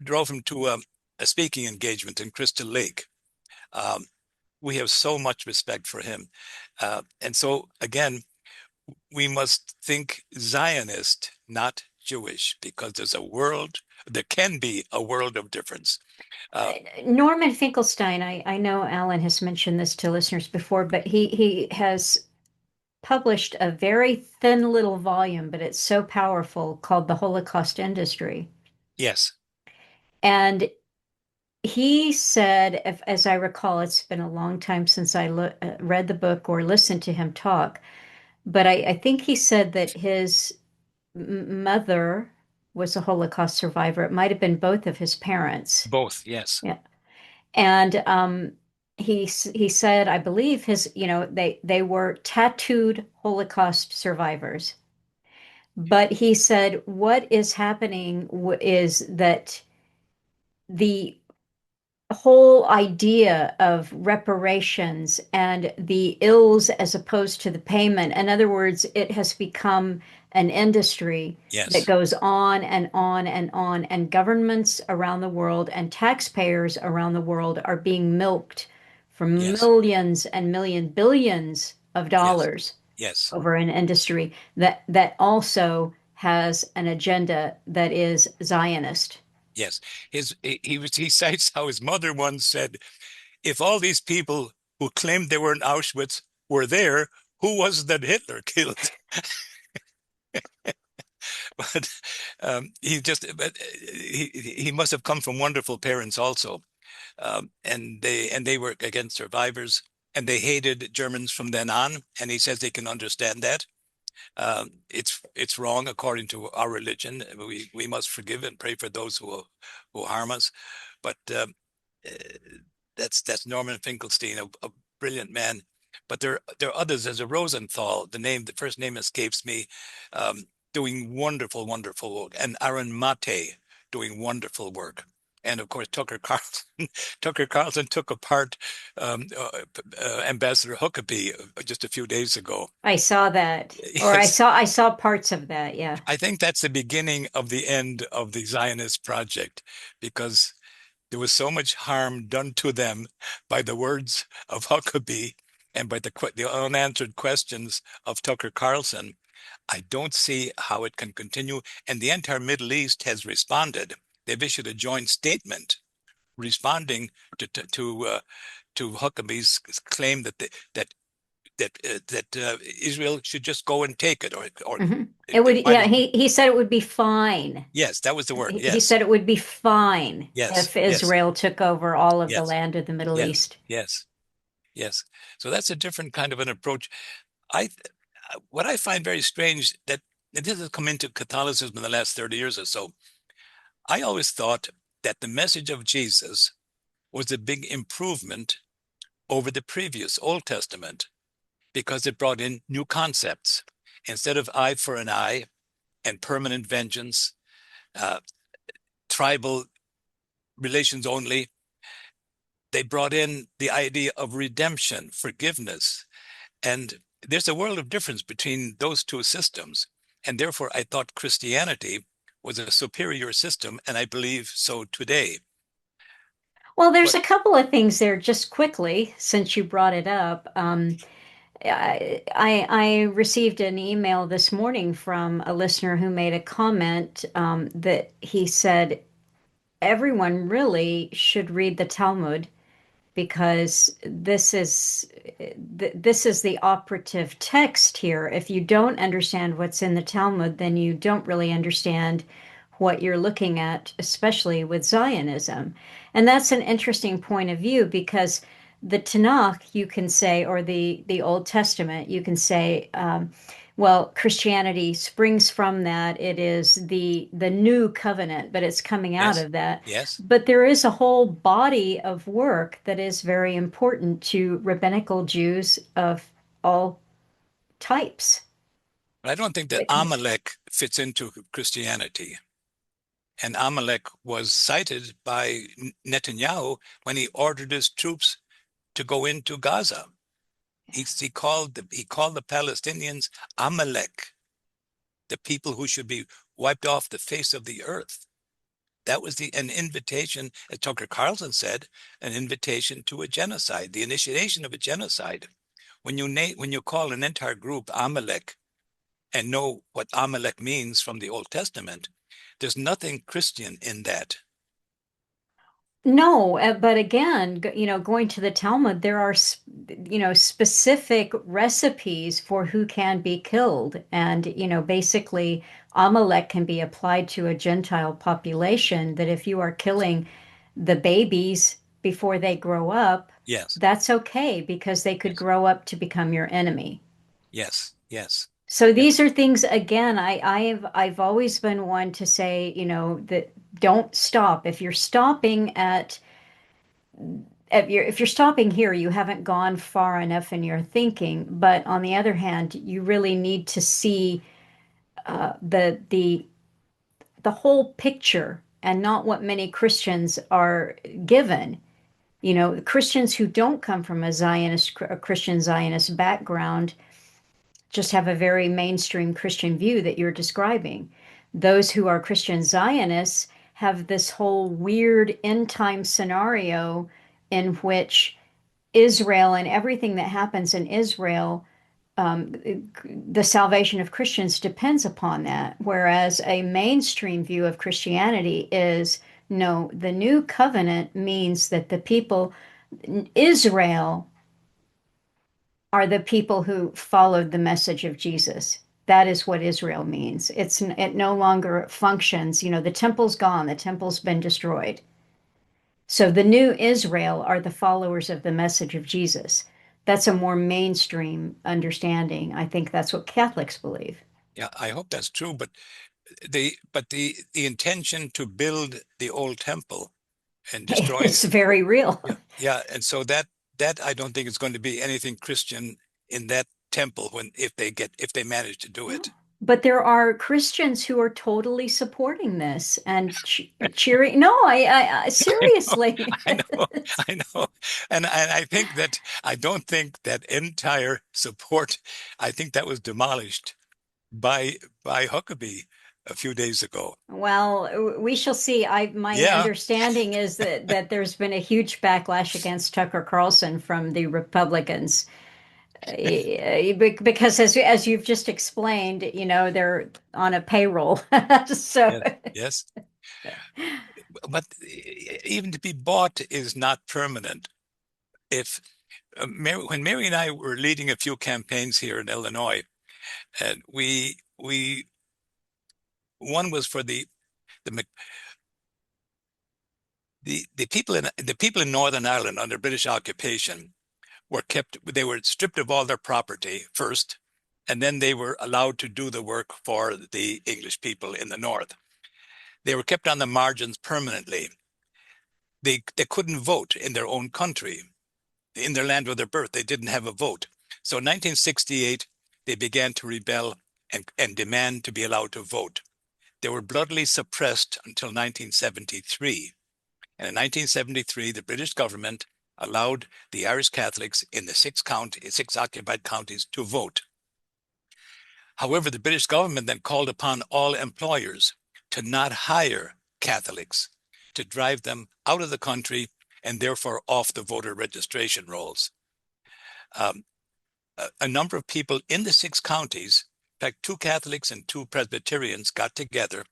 drove him to a speaking engagement in Crystal Lake. Um, we have so much respect for him, and so again, we must think Zionist, not Jewish, because there can be a world of difference. Uh, Norman Finkelstein, I know Alan has mentioned this to listeners before, but he has published a very thin little volume, but it's so powerful, called The Holocaust Industry. yes, And he said, as I recall, it's been a long time since I read the book or listened to him talk, but I think he said that his mother was a Holocaust survivor. It might have been both of his parents. both, yes, Yeah. And he said, I believe they were tattooed Holocaust survivors. But he said what is happening is that the whole idea of reparations and the ills as opposed to the payment. In other words, it has become an industry that yes, goes on and on and on, and governments around the world and taxpayers around the world are being milked for yes, millions and billions of yes, dollars yes, over an industry that also has an agenda that is Zionist. yes. He cites how his mother once said, "If all these people who claimed they were in Auschwitz were there, who was it that Hitler killed?" But but he must have come from wonderful parents also, and they were against survivors, and they hated Germans from then on. And he says they can understand that. It's wrong according to our religion. We must forgive and pray for those who harm us. But uh, that's Norman Finkelstein, a brilliant man. But there are others. There's a Rosenthal. The first name escapes me, um, doing wonderful work, and Aaron Mate doing wonderful work. And of course, Tucker Carlson, Tucker Carlson took apart Ambassador Huckabee just a few days ago. I saw that, or Yes, I saw parts of that. Yeah. I think that's the beginning of the end of the Zionist project, because there was so much harm done to them by the words of Huckabee and by the unanswered questions of Tucker Carlson. I don't see how it can continue. And the entire Middle East has responded. They've issued a joint statement responding to Huckabee's claim that Israel should just go and take it, or Hmm. It would, why yeah, did he said it would be fine. yes, that was the word. He Yes, said it would be fine yes, if yes, Israel took over all of the yes, land of the Middle yes, East. yes, yes. So that's a different kind of an approach. I what I find very strange that this has come into Catholicism in the last 30 years or so. I always thought that the message of Jesus was a big improvement over the previous Old Testament because it brought in new concepts. Instead of eye for an eye and permanent vengeance, uh, tribal relations only, they brought in the idea of redemption, forgiveness. And there's a world of difference between those two systems. And therefore, I thought Christianity was a superior system, and I believe so today. Well, there's But a couple of things there just quickly, since you brought it up. I received an email this morning from a listener who made a comment that he said everyone really should read the Talmud because this is the operative text here. If you don't understand what's in the Talmud, then you don't really understand what you're looking at, especially with Zionism. And that's an interesting point of view because the Tanakh, you can say, or the Old Testament, you can say, well, Christianity springs from that. It is the new covenant, but it's coming out yes, of that. yes. But there is a whole body of work that is very important to rabbinical Jews of all types. But I don't think that That comes. Amalek fits into Christianity. And Amalek was cited by Netanyahu when he ordered his troops to go into Gaza. He called the Palestinians Amalek, the people who should be wiped off the face of the earth. That was an invitation, as Tucker Carlson said, an invitation to a genocide, the initiation of a genocide. When you call an entire group Amalek and know what Amalek means from the Old Testament, there's nothing Christian in that. No, but again, going to the Talmud, there are, specific recipes for who can be killed. And, basically, Amalek can be applied to a Gentile population that if you are killing the babies before they grow up, Yes, that's okay because they could yes, grow up to become your enemy. yes, yes, So yes, these are things, again, I've always been one to say, that don't stop. If you're stopping if you're stopping here, you haven't gone far enough in your thinking. But on the other hand, you really need to see the whole picture and not what many Christians are given. Christians who don't come from a Christian Zionist background just have a very mainstream Christian view that you're describing. Those who are Christian Zionists have this whole weird end time scenario in which Israel and everything that happens in Israel, um, the salvation of Christians depends upon that. Whereas a mainstream view of Christianity is no, the new covenant means that the people, Israel, are the people who followed the message of Jesus. That is what Israel means. It no longer functions. The temple's gone. The temple's been destroyed. So the new Israel are the followers of the message of Jesus. That's a more mainstream understanding. I think that's what Catholics believe. yeah. I hope that's true. But the intention to build the old temple and destroy, It's very real. yeah, yeah, and so that I don't think is going to be anything Christian in that temple when if they manage to do it. But there are Christians who are totally supporting this and cheering. No, I know, seriously. I know, I know. And I think that I don't think that entire support, I think that was demolished by Huckabee a few days ago. Well, we shall see. My Yeah, understanding is that there's been a huge backlash against Tucker Carlson from the Republicans. Because as you've just explained, they're on a payroll. So yes, yes. But even to be bought is not permanent. If when Mary and I were leading a few campaigns here in Illinois, and we one was for the the people in Northern Ireland under British occupation they were stripped of all their property first, and then they were allowed to do the work for the English people in the north. They were kept on the margins permanently. They couldn't vote in their own country, in their land of their birth. They didn't have a vote. So in 1968, they began to rebel and demand to be allowed to vote. They were bloodily suppressed until 1973. And in 1973, the British government allowed the Irish Catholics in the six occupied counties to vote. However, the British government then called upon all employers to not hire Catholics, to drive them out of the country and therefore off the voter registration rolls. Um, a number of people in the six counties, in fact, two Catholics and two Presbyterians got together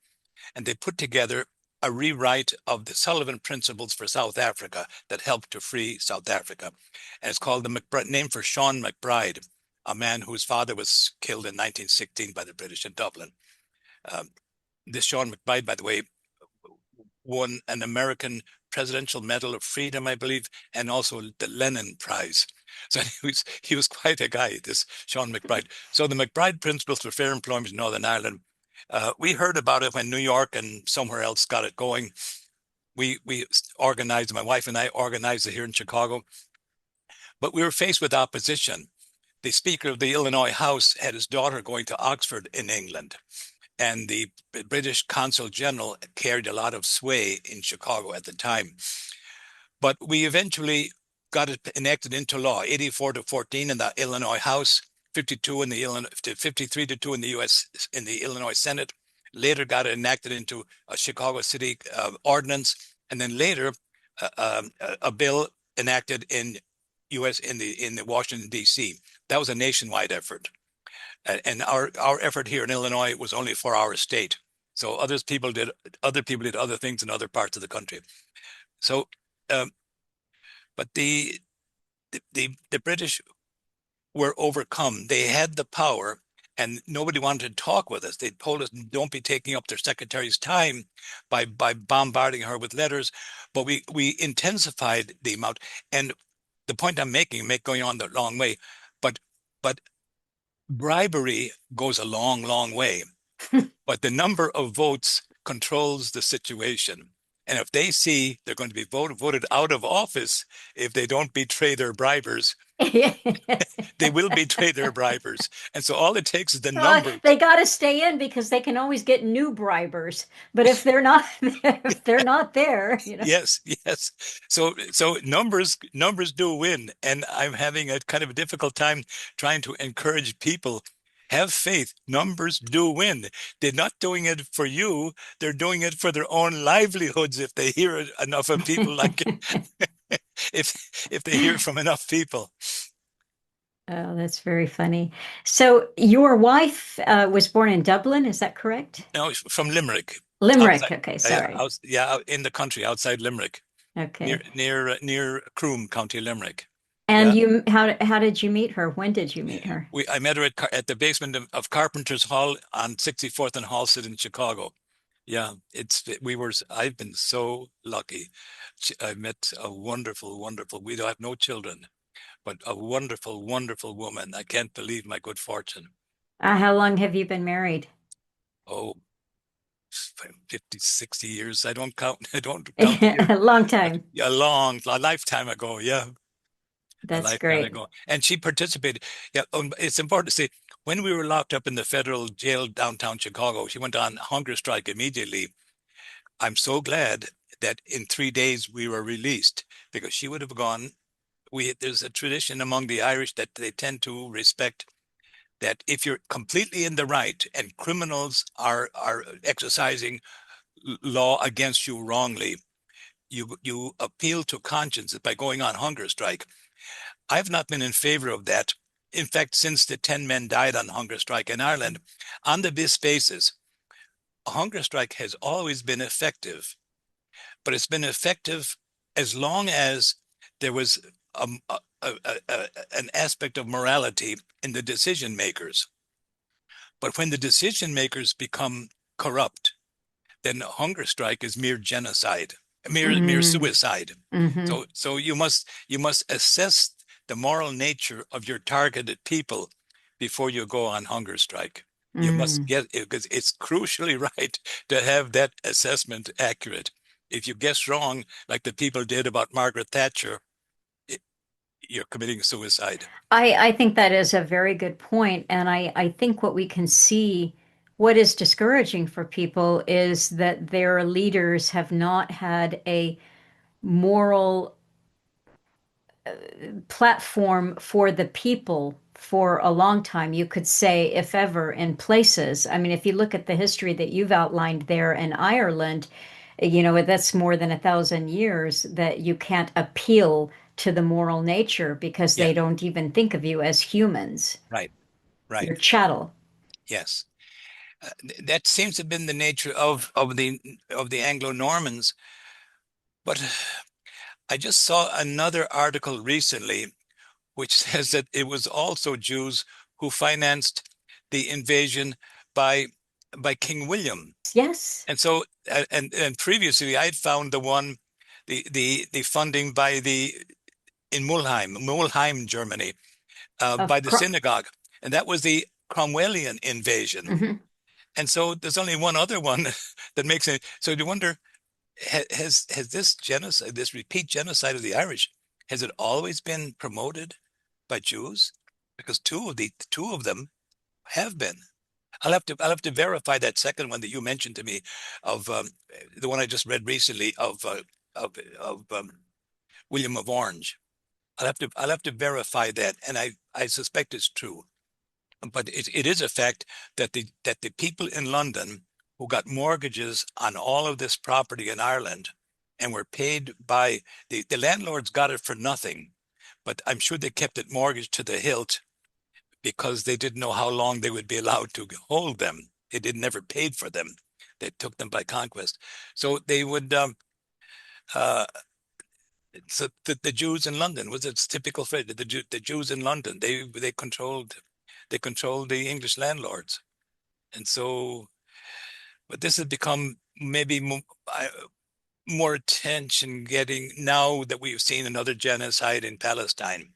and they put together a rewrite of the Sullivan Principles for South Africa that helped to free South Africa. And it's called the McBride, named for Sean McBride, a man whose father was killed in 1916 by the British in Dublin. Um, this Sean McBride, by the way, won an American Presidential Medal of Freedom, I believe, and also the Lenin Prize. So he was quite a guy, this Sean McBride. So the McBride Principles for Fair Employment in Northern Ireland, we heard about it when New York and somewhere else got it going. We organized, my wife and I organized it here in Chicago, but we were faced with opposition. The Speaker of the Illinois House had his daughter going to Oxford in England, and the British Consul General carried a lot of sway in Chicago at the time. But we eventually got it enacted into law, 84-14 in the Illinois House, 52 in the Illinois, 53-2 in the U.S. in the Illinois Senate. Later got it enacted into a Chicago City ordinance, and then later a bill enacted in U.S. in the Washington D.C. That was a nationwide effort, and our effort here in Illinois was only for our state. So other people did other things in other parts of the country. So, but the British were overcome. They had the power, and nobody wanted to talk with us. They told us, "Don't be taking up their secretary's time by bombarding her with letters." But we intensified the amount. And the point I'm making, going on the long way, but bribery goes a long, long way. But the number of votes controls the situation. And if they see they're going to be voted out of office if they don't betray their bribers, they will betray their bribers. And so all it takes is the Well, numbers. they got to stay in because they can always get new bribers. But if they're not, if they're not there, Yes, yes. So numbers do win. And I'm having a kind of a difficult time trying to encourage people. Have faith. Numbers do win. They're not doing it for you. They're doing it for their own livelihoods if they hear enough of people like if they hear from enough people. Oh, that's very funny. So your wife was born in Dublin, is that correct? No, from Limerick, Limerick. outside. Okay, sorry. Yeah, out in the country outside Limerick, Okay. near Croom, County Limerick. And Yeah, how did you meet her? When did you meet her? I met her at the basement of Carpenter's Hall on 64th and Halsted in Chicago. Yeah, I've been so lucky. I met a wonderful, wonderful. We don't have no children, but a wonderful, wonderful woman. I can't believe my good fortune. How long have you been married? Oh, 50, 60 years. I don't count. I don't count the years. A long time. A lifetime ago. Yeah, a That's lifetime great. ago. And she participated. Yeah, it's important to say When we were locked up in the federal jail downtown Chicago, she went on hunger strike immediately. I'm so glad that in 3 days we were released because she would have gone. There's a tradition among the Irish that they tend to respect that if you're completely in the right and criminals are exercising law against you wrongly, you appeal to conscience by going on hunger strike. I've not been in favor of that. In fact, since the 10 men died on hunger strike in Ireland, on the basis, a hunger strike has always been effective, but it's been effective as long as there was an aspect of morality in the decision makers. But when the decision makers become corrupt, then a hunger strike is mere genocide, mere Mm, suicide. hmm So you must assess the moral nature of your targeted people before you go on hunger strike. You must mm. get it because it's crucially right to have that assessment accurate. If you guess wrong, like the people did about Margaret Thatcher, it, you're committing suicide. I think that is a very good point, and I think what we can see, what is discouraging for people is that their leaders have not had a moral platform for the people for a long time. You could say, if ever, in places. I mean, if you look at the history that you've outlined there in Ireland, that's more than 1,000 years that you can't appeal to the moral nature because Yeah, they don't even think of you as humans. right, right. You're chattel. Yes. That seems to have been the nature of the Anglo-Normans. But I just saw another article recently which says that it was also Jews who financed the invasion by by King William. Yes, And so and previously I'd found the funding by the in Mulheim, Germany, of by the synagogue, and that was the Cromwellian invasion. mhm. And so there's only one other one that makes it. So you wonder, has this genocide, this repeat genocide of the Irish, has it always been promoted by Jews? Because two of them have been. I'll have to verify that second one that you mentioned to me, of the one I just read recently of William of Orange. I'll have to verify that, and I suspect it's true. But it is a fact that the people in London who got mortgages on all of this property in Ireland and were paid by the landlords got it for nothing, but I'm sure they kept it mortgaged to the hilt because they didn't know how long they would be allowed to hold them. They did never paid for them. They took them by conquest. So they would uh, so the Jews in London was its typical phrase. The Jews in London, they controlled the English landlords. And so, but this has become maybe more attention getting now that we've seen another genocide in Palestine.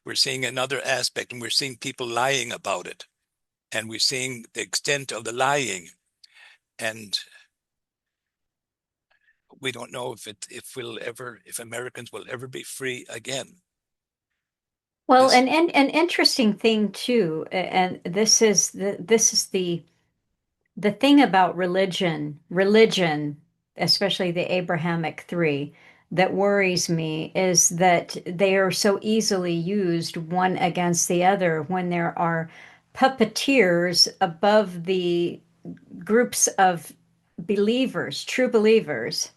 We're seeing another aspect, and we're seeing people lying about it, and we're seeing the extent of the lying, and we don't know if Americans will ever be free again. Well, This, and an interesting thing too, and this is the thing about religion, especially the Abrahamic three, that worries me is that they are so easily used one against the other when there are puppeteers above the groups of believers, true believers,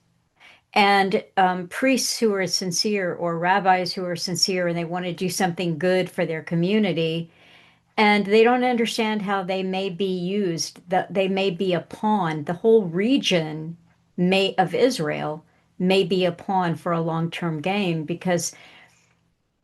and priests who are sincere or rabbis who are sincere and they want to do something good for their community, and they don't understand how they may be used, that they may be a pawn. The whole region may of Israel may be a pawn for a long-term game because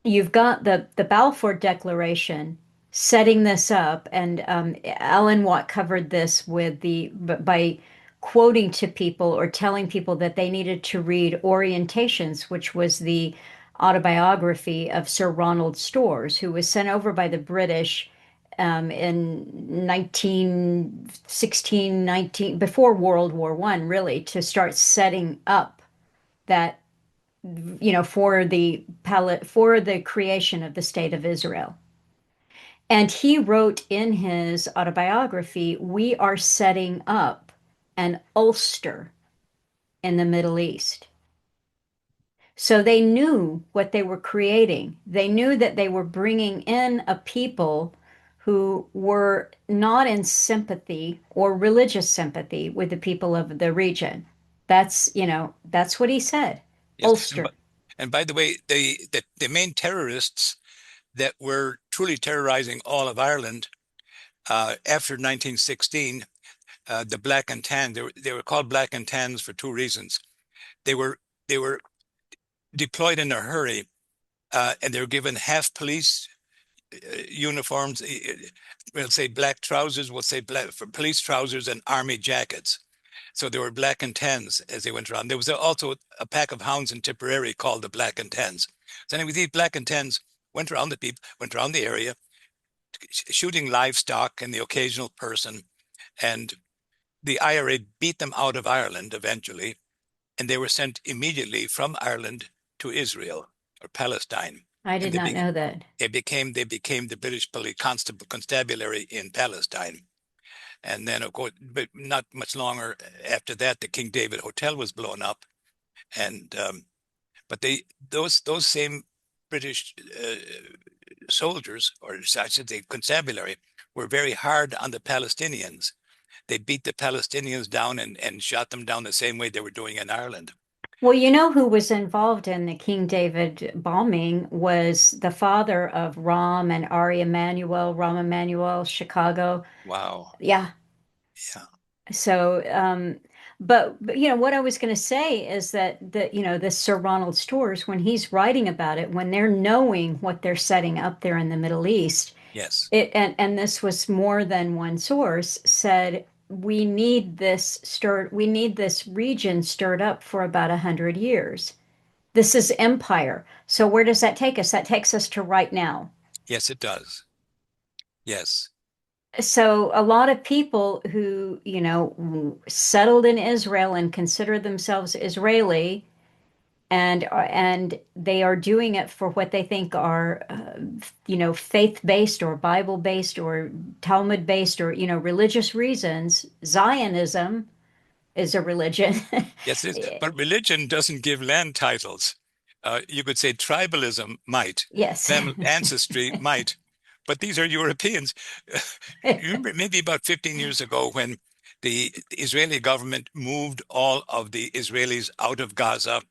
you've got the Balfour Declaration setting this up, and Alan Watt covered this by quoting to people or telling people that they needed to read Orientations, which was the autobiography of Sir Ronald Stores, who was sent over by the British in 1916, 19, before World War One, really, to start setting up that for the creation of the state of Israel. And he wrote in his autobiography, we are setting up an Ulster in the Middle East. So they knew what they were creating. They knew that they were bringing in a people who were not in sympathy or religious sympathy with the people of the region. That's what he said. Yes. Ulster. And by the way, the main terrorists that were truly terrorizing all of Ireland after 1916, the Black and Tan, they were called Black and Tans for two reasons. They were they were deployed in a hurry, and they were given half police uniforms. We'll say black trousers. We'll say black for police trousers and army jackets. So they were Black and Tans as they went around. There was also a pack of hounds in Tipperary called the Black and Tans. So anyway, these Black and Tans went around the people, went around the area, shooting livestock and the occasional person. And the IRA beat them out of Ireland eventually, and they were sent immediately from Ireland to Israel or Palestine. I And did not know that. they became the British police constabulary in Palestine. And then, of course, but not much longer after that, the King David Hotel was blown up. And but those same British soldiers, or I should say constabulary, were very hard on the Palestinians. They beat the Palestinians down and shot them down the same way they were doing in Ireland. Well, you know who was involved in the King David bombing was the father of Rahm Emanuel, Chicago. Wow. Yeah. Yeah. So, but what I was going to say is that this Sir Ronald Stores, when he's writing about it, when they're knowing what they're setting up there in the Middle East, Yes. and this was more than one source said we need this region stirred up for about 100 years. This is empire. So where does that take us? That takes us to right now. Yes, it does. Yes. So a lot of people who, settled in Israel and consider themselves Israeli and they are doing it for what they think are faith-based or Bible-based or Talmud-based or religious reasons. Zionism is a religion. Yes, it is. But religion doesn't give land titles. You could say tribalism might, Yes. ancestry might, but these are Europeans. You remember maybe about 15 years ago when the Israeli government moved all of the Israelis out of Gaza,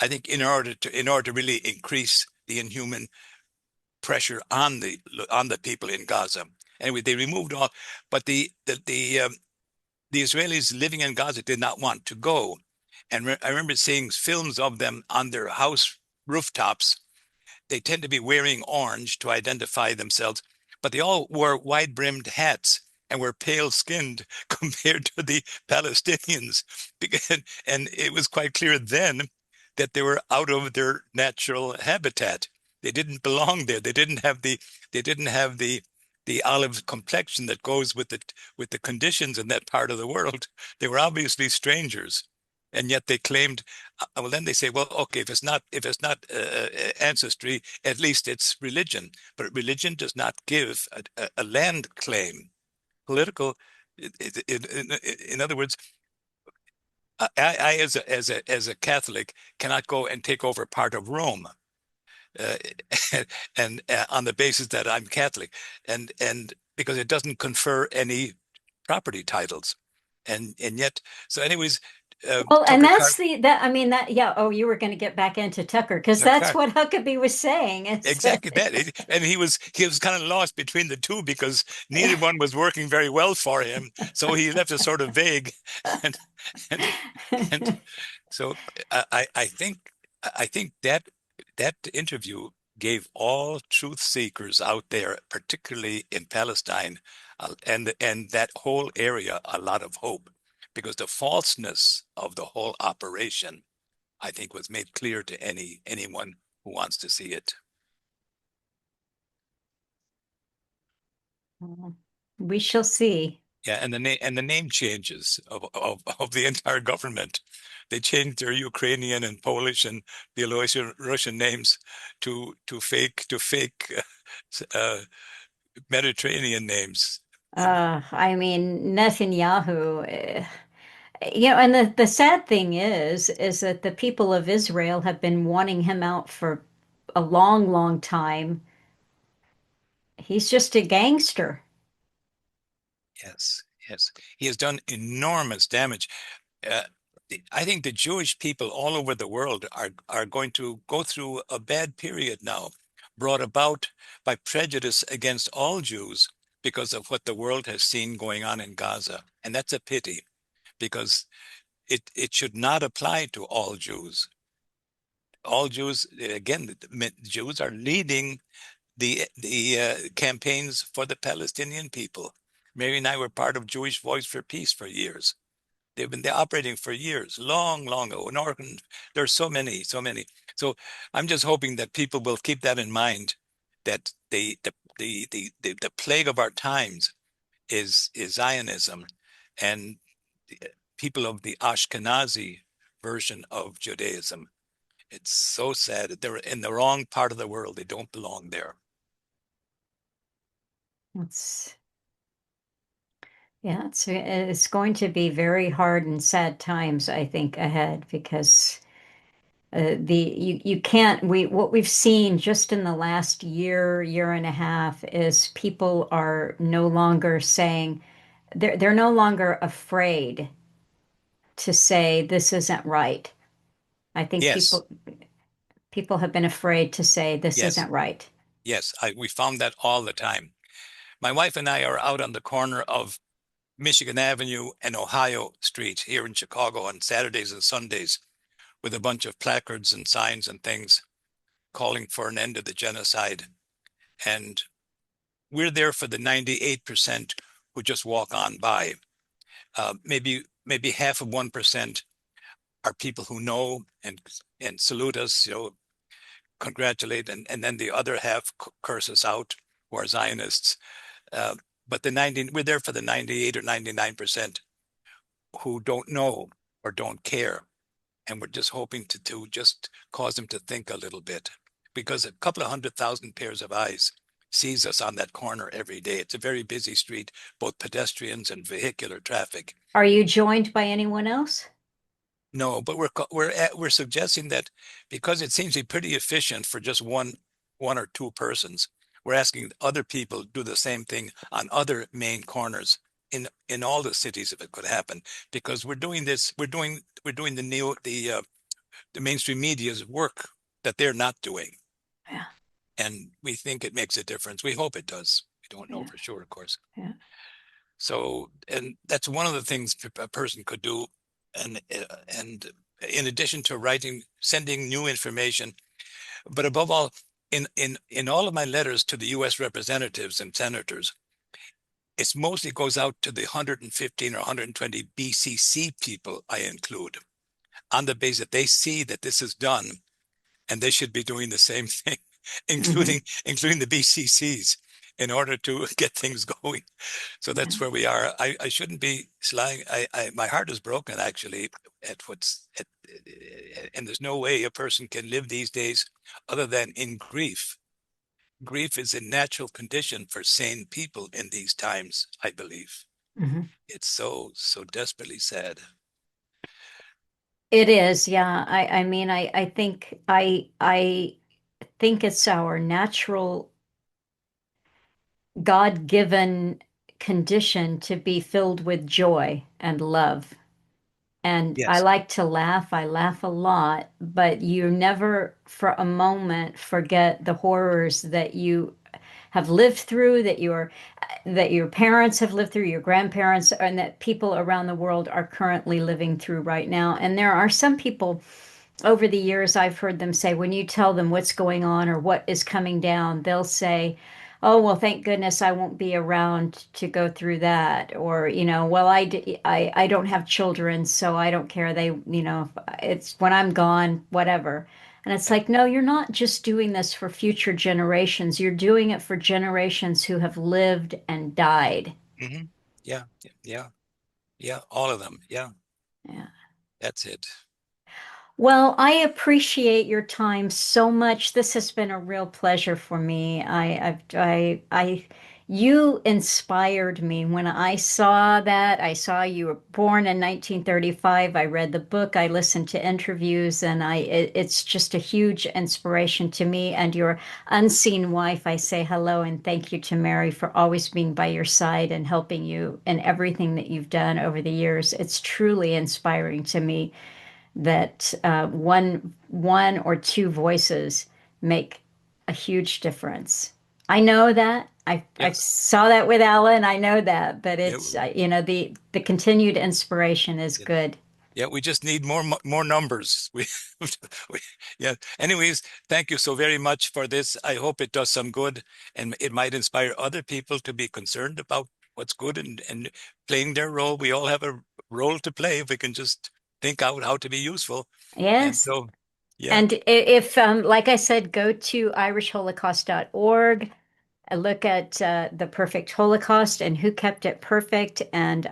I think in order to really increase the inhuman pressure on the people in Gaza. Anyway, they removed all, but the Israelis living in Gaza did not want to go. And I remember seeing films of them on their house rooftops. They tend to be wearing orange to identify themselves, but they all wore wide-brimmed hats and were pale-skinned compared to the Palestinians. And it was quite clear then that they were out of their natural habitat. They didn't belong there. They didn't have the olive complexion that goes with the conditions in that part of the world. They were obviously strangers, and yet they claimed. Well, then they say, well, okay, if it's not ancestry, at least it's religion. But religion does not give a land claim. Political, in other words, I as a Catholic cannot go and take over part of Rome. Uh, and on the basis that I'm Catholic, and because it doesn't confer any property titles, and yet, so anyways, Well, and Tucker that's Carlson, the that I mean that yeah. Oh, you were going to get back into Tucker because that's what Huckabee was saying. It's exactly that, and he was kind of lost between the two because neither one was working very well for him, so he left it sort of vague, and and and so I think that interview gave all truth seekers out there, particularly in Palestine, and that whole area, a lot of hope, because the falseness of the whole operation, I think, was made clear to anyone who wants to see it. we shall see. Yeah, and the name changes of the entire government. They changed their Ukrainian and Polish and Belarusian Russian names to fake Mediterranean names. I mean, Netanyahu, and the sad thing is that the people of Israel have been wanting him out for a long, long time. He's just a gangster. Yes, yes. He has done enormous damage. Uh, I think the Jewish people all over the world are going to go through a bad period now, brought about by prejudice against all Jews because of what the world has seen going on in Gaza. And that's a pity because it should not apply to all Jews. All Jews, again, the Jews are leading the campaigns for the Palestinian people. Mary and I were part of Jewish Voice for Peace for years. They've been operating for years, long, long ago. In Oregon, there's so many, so many. So I'm just hoping that people will keep that in mind, that the plague of our times is Zionism, and people of the Ashkenazi version of Judaism. It's so sad that they're in the wrong part of the world. They don't belong there. It's Yeah, it's going to be very hard and sad times, I think, ahead because the you can't we what we've seen just in the last year and a half is people are no longer saying they're no longer afraid to say this isn't right. I think Yes, people have been afraid to say this yes, isn't right. yes. We found that all the time. My wife and I are out on the corner of Michigan Avenue and Ohio Street here in Chicago on Saturdays and Sundays with a bunch of placards and signs and things calling for an end to the genocide. And we're there for the 98% who just walk on by. Maybe half of 1% are people who know and salute us, congratulate, and then the other half curse us out, who are Zionists. Uh, but we're there for the 98 or 99% who don't know or don't care. And we're just hoping to just cause them to think a little bit, because a couple of 100,000 pairs of eyes sees us on that corner every day. It's a very busy street, both pedestrians and vehicular traffic. Are you joined by anyone else? No, but we're suggesting that because it seems to be pretty efficient for just one or two persons, we're asking other people to do the same thing on other main corners in all the cities if it could happen. Because we're doing this, we're doing the mainstream media's work that they're not doing, Yeah, and we think it makes a difference. We hope it does. We don't know yeah, for sure, of course. yeah. So, and that's one of the things a person could do. And in addition to writing, sending new information, but above all, in all of my letters to the U.S. representatives and senators, it mostly goes out to the 115 or 120 BCC people I include, on the basis that they see that this is done, and they should be doing the same thing, Hmm. including the BCCs, in order to get things going. So Yeah. that's where we are. I shouldn't be slying. My heart is broken actually at and there's no way a person can live these days other than in grief. Grief is a natural condition for sane people in these times, I believe. Hmm. It's so desperately sad. It is, yeah. I mean, I think it's our natural God-given condition to be filled with joy and love. And I Yes. like to laugh. I laugh a lot, but you never for a moment forget the horrors that you have lived through, that your parents have lived through, your grandparents, and that people around the world are currently living through right now. And there are some people over the years, I've heard them say, when you tell them what's going on or what is coming down, they'll say, "Oh, well, thank goodness I won't be around to go through that." Or, well, I don't have children, so I don't care. It's when I'm gone, whatever. And it's Yeah. like, no, you're not just doing this for future generations. You're doing it for generations who have lived and died. Hmm. Yeah. Yeah. Yeah. All of them. Yeah. Yeah. That's it. Well, I appreciate your time so much. This has been a real pleasure for me. You inspired me when I saw that. I saw you were born in 1935. I read the book, I listened to interviews, and it's just a huge inspiration to me and your unseen wife. I say hello and thank you to Mary for always being by your side and helping you in everything that you've done over the years. It's truly inspiring to me that one or two voices make a huge difference. I know that. I Yes. saw that with Alan. I know that, but Yeah. it's the continued inspiration is Yeah. good. Yeah, we just need more numbers. We yeah. Anyways, thank you so very much for this. I hope it does some good and it might inspire other people to be concerned about what's good and playing their role. We all have a role to play if we can just think out how to be useful. And Yes. so, yeah. And if like I said, go to irishholocaust.org, look at the perfect Holocaust and who kept it perfect. And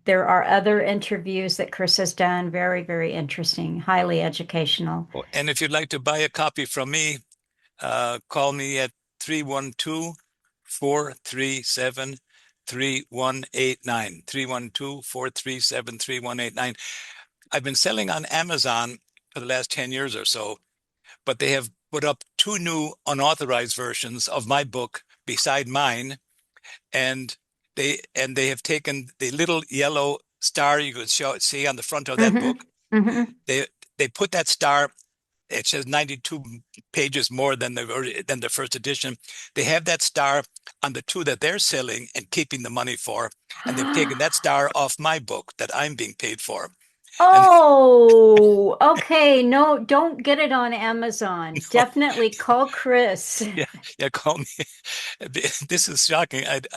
there are other interviews that Chris has done, very, very interesting, highly educational. And if you'd like to buy a copy from me, call me at 312-437-3189. 312-437-3189. I've been selling on Amazon for the last 10 years or so, but they have put up two new unauthorized versions of my book beside mine, and they have taken the little yellow star you could see on the front of that Hmm. book. Hmm. They put that star. It says 92 pages more than the first edition. They have that star on the two that they're selling and keeping the money for, and they've taken that star off my book that I'm being paid for. And Oh, okay. No, don't get it on Amazon. no, Definitely call Chris. yeah, yeah, call me. This is shocking. And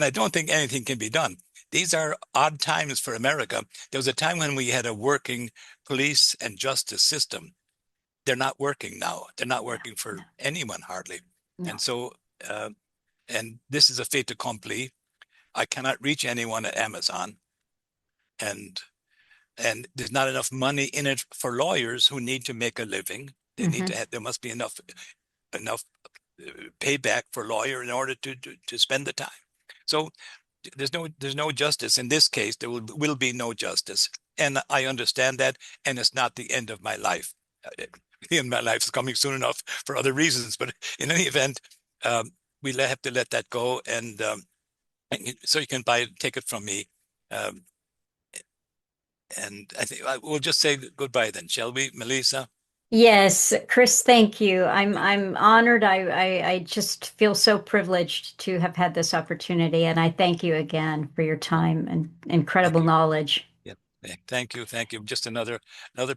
I don't think anything can be done. These are odd times for America. There was a time when we had a working police and justice system. They're not working now. They're not No, working for no, anyone hardly. And no. so, and this is a fait accompli. I cannot reach anyone at Amazon, and there's not enough money in it for lawyers who need to make a living. They need to Hmm. have. There must be enough payback for lawyer in order to spend the time. So there's no justice in this case. There will be no justice, and I understand that. And it's not the end of my life. The end of my life is coming soon enough for other reasons. But in any event, um, we have to let that go, and so you can take it from me. Um, and I think we'll just say goodbye then, shall we, Melissa? Yes, Chris, thank you. I'm honored. I just feel so privileged to have had this opportunity, and I thank you again for your time and Thank incredible you. knowledge. Yeah. Thank you. Thank you. Just another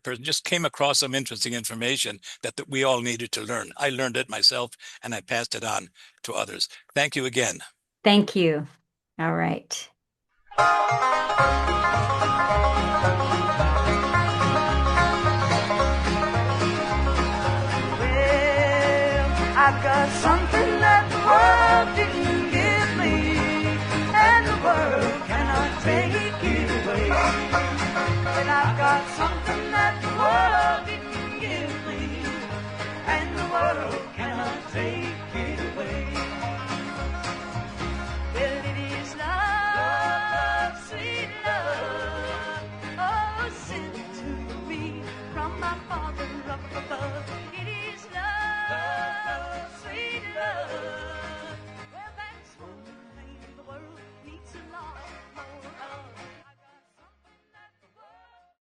person just came across some interesting information that we all needed to learn. I learned it myself and I passed it on to others. Thank you again. Thank you. All right. Well, I've got something that the world didn't give me, and the world cannot take it away. And I've got something that the world didn't give me, and the world cannot take it away. Well, it is love, sweet love, oh, sent to me from my Father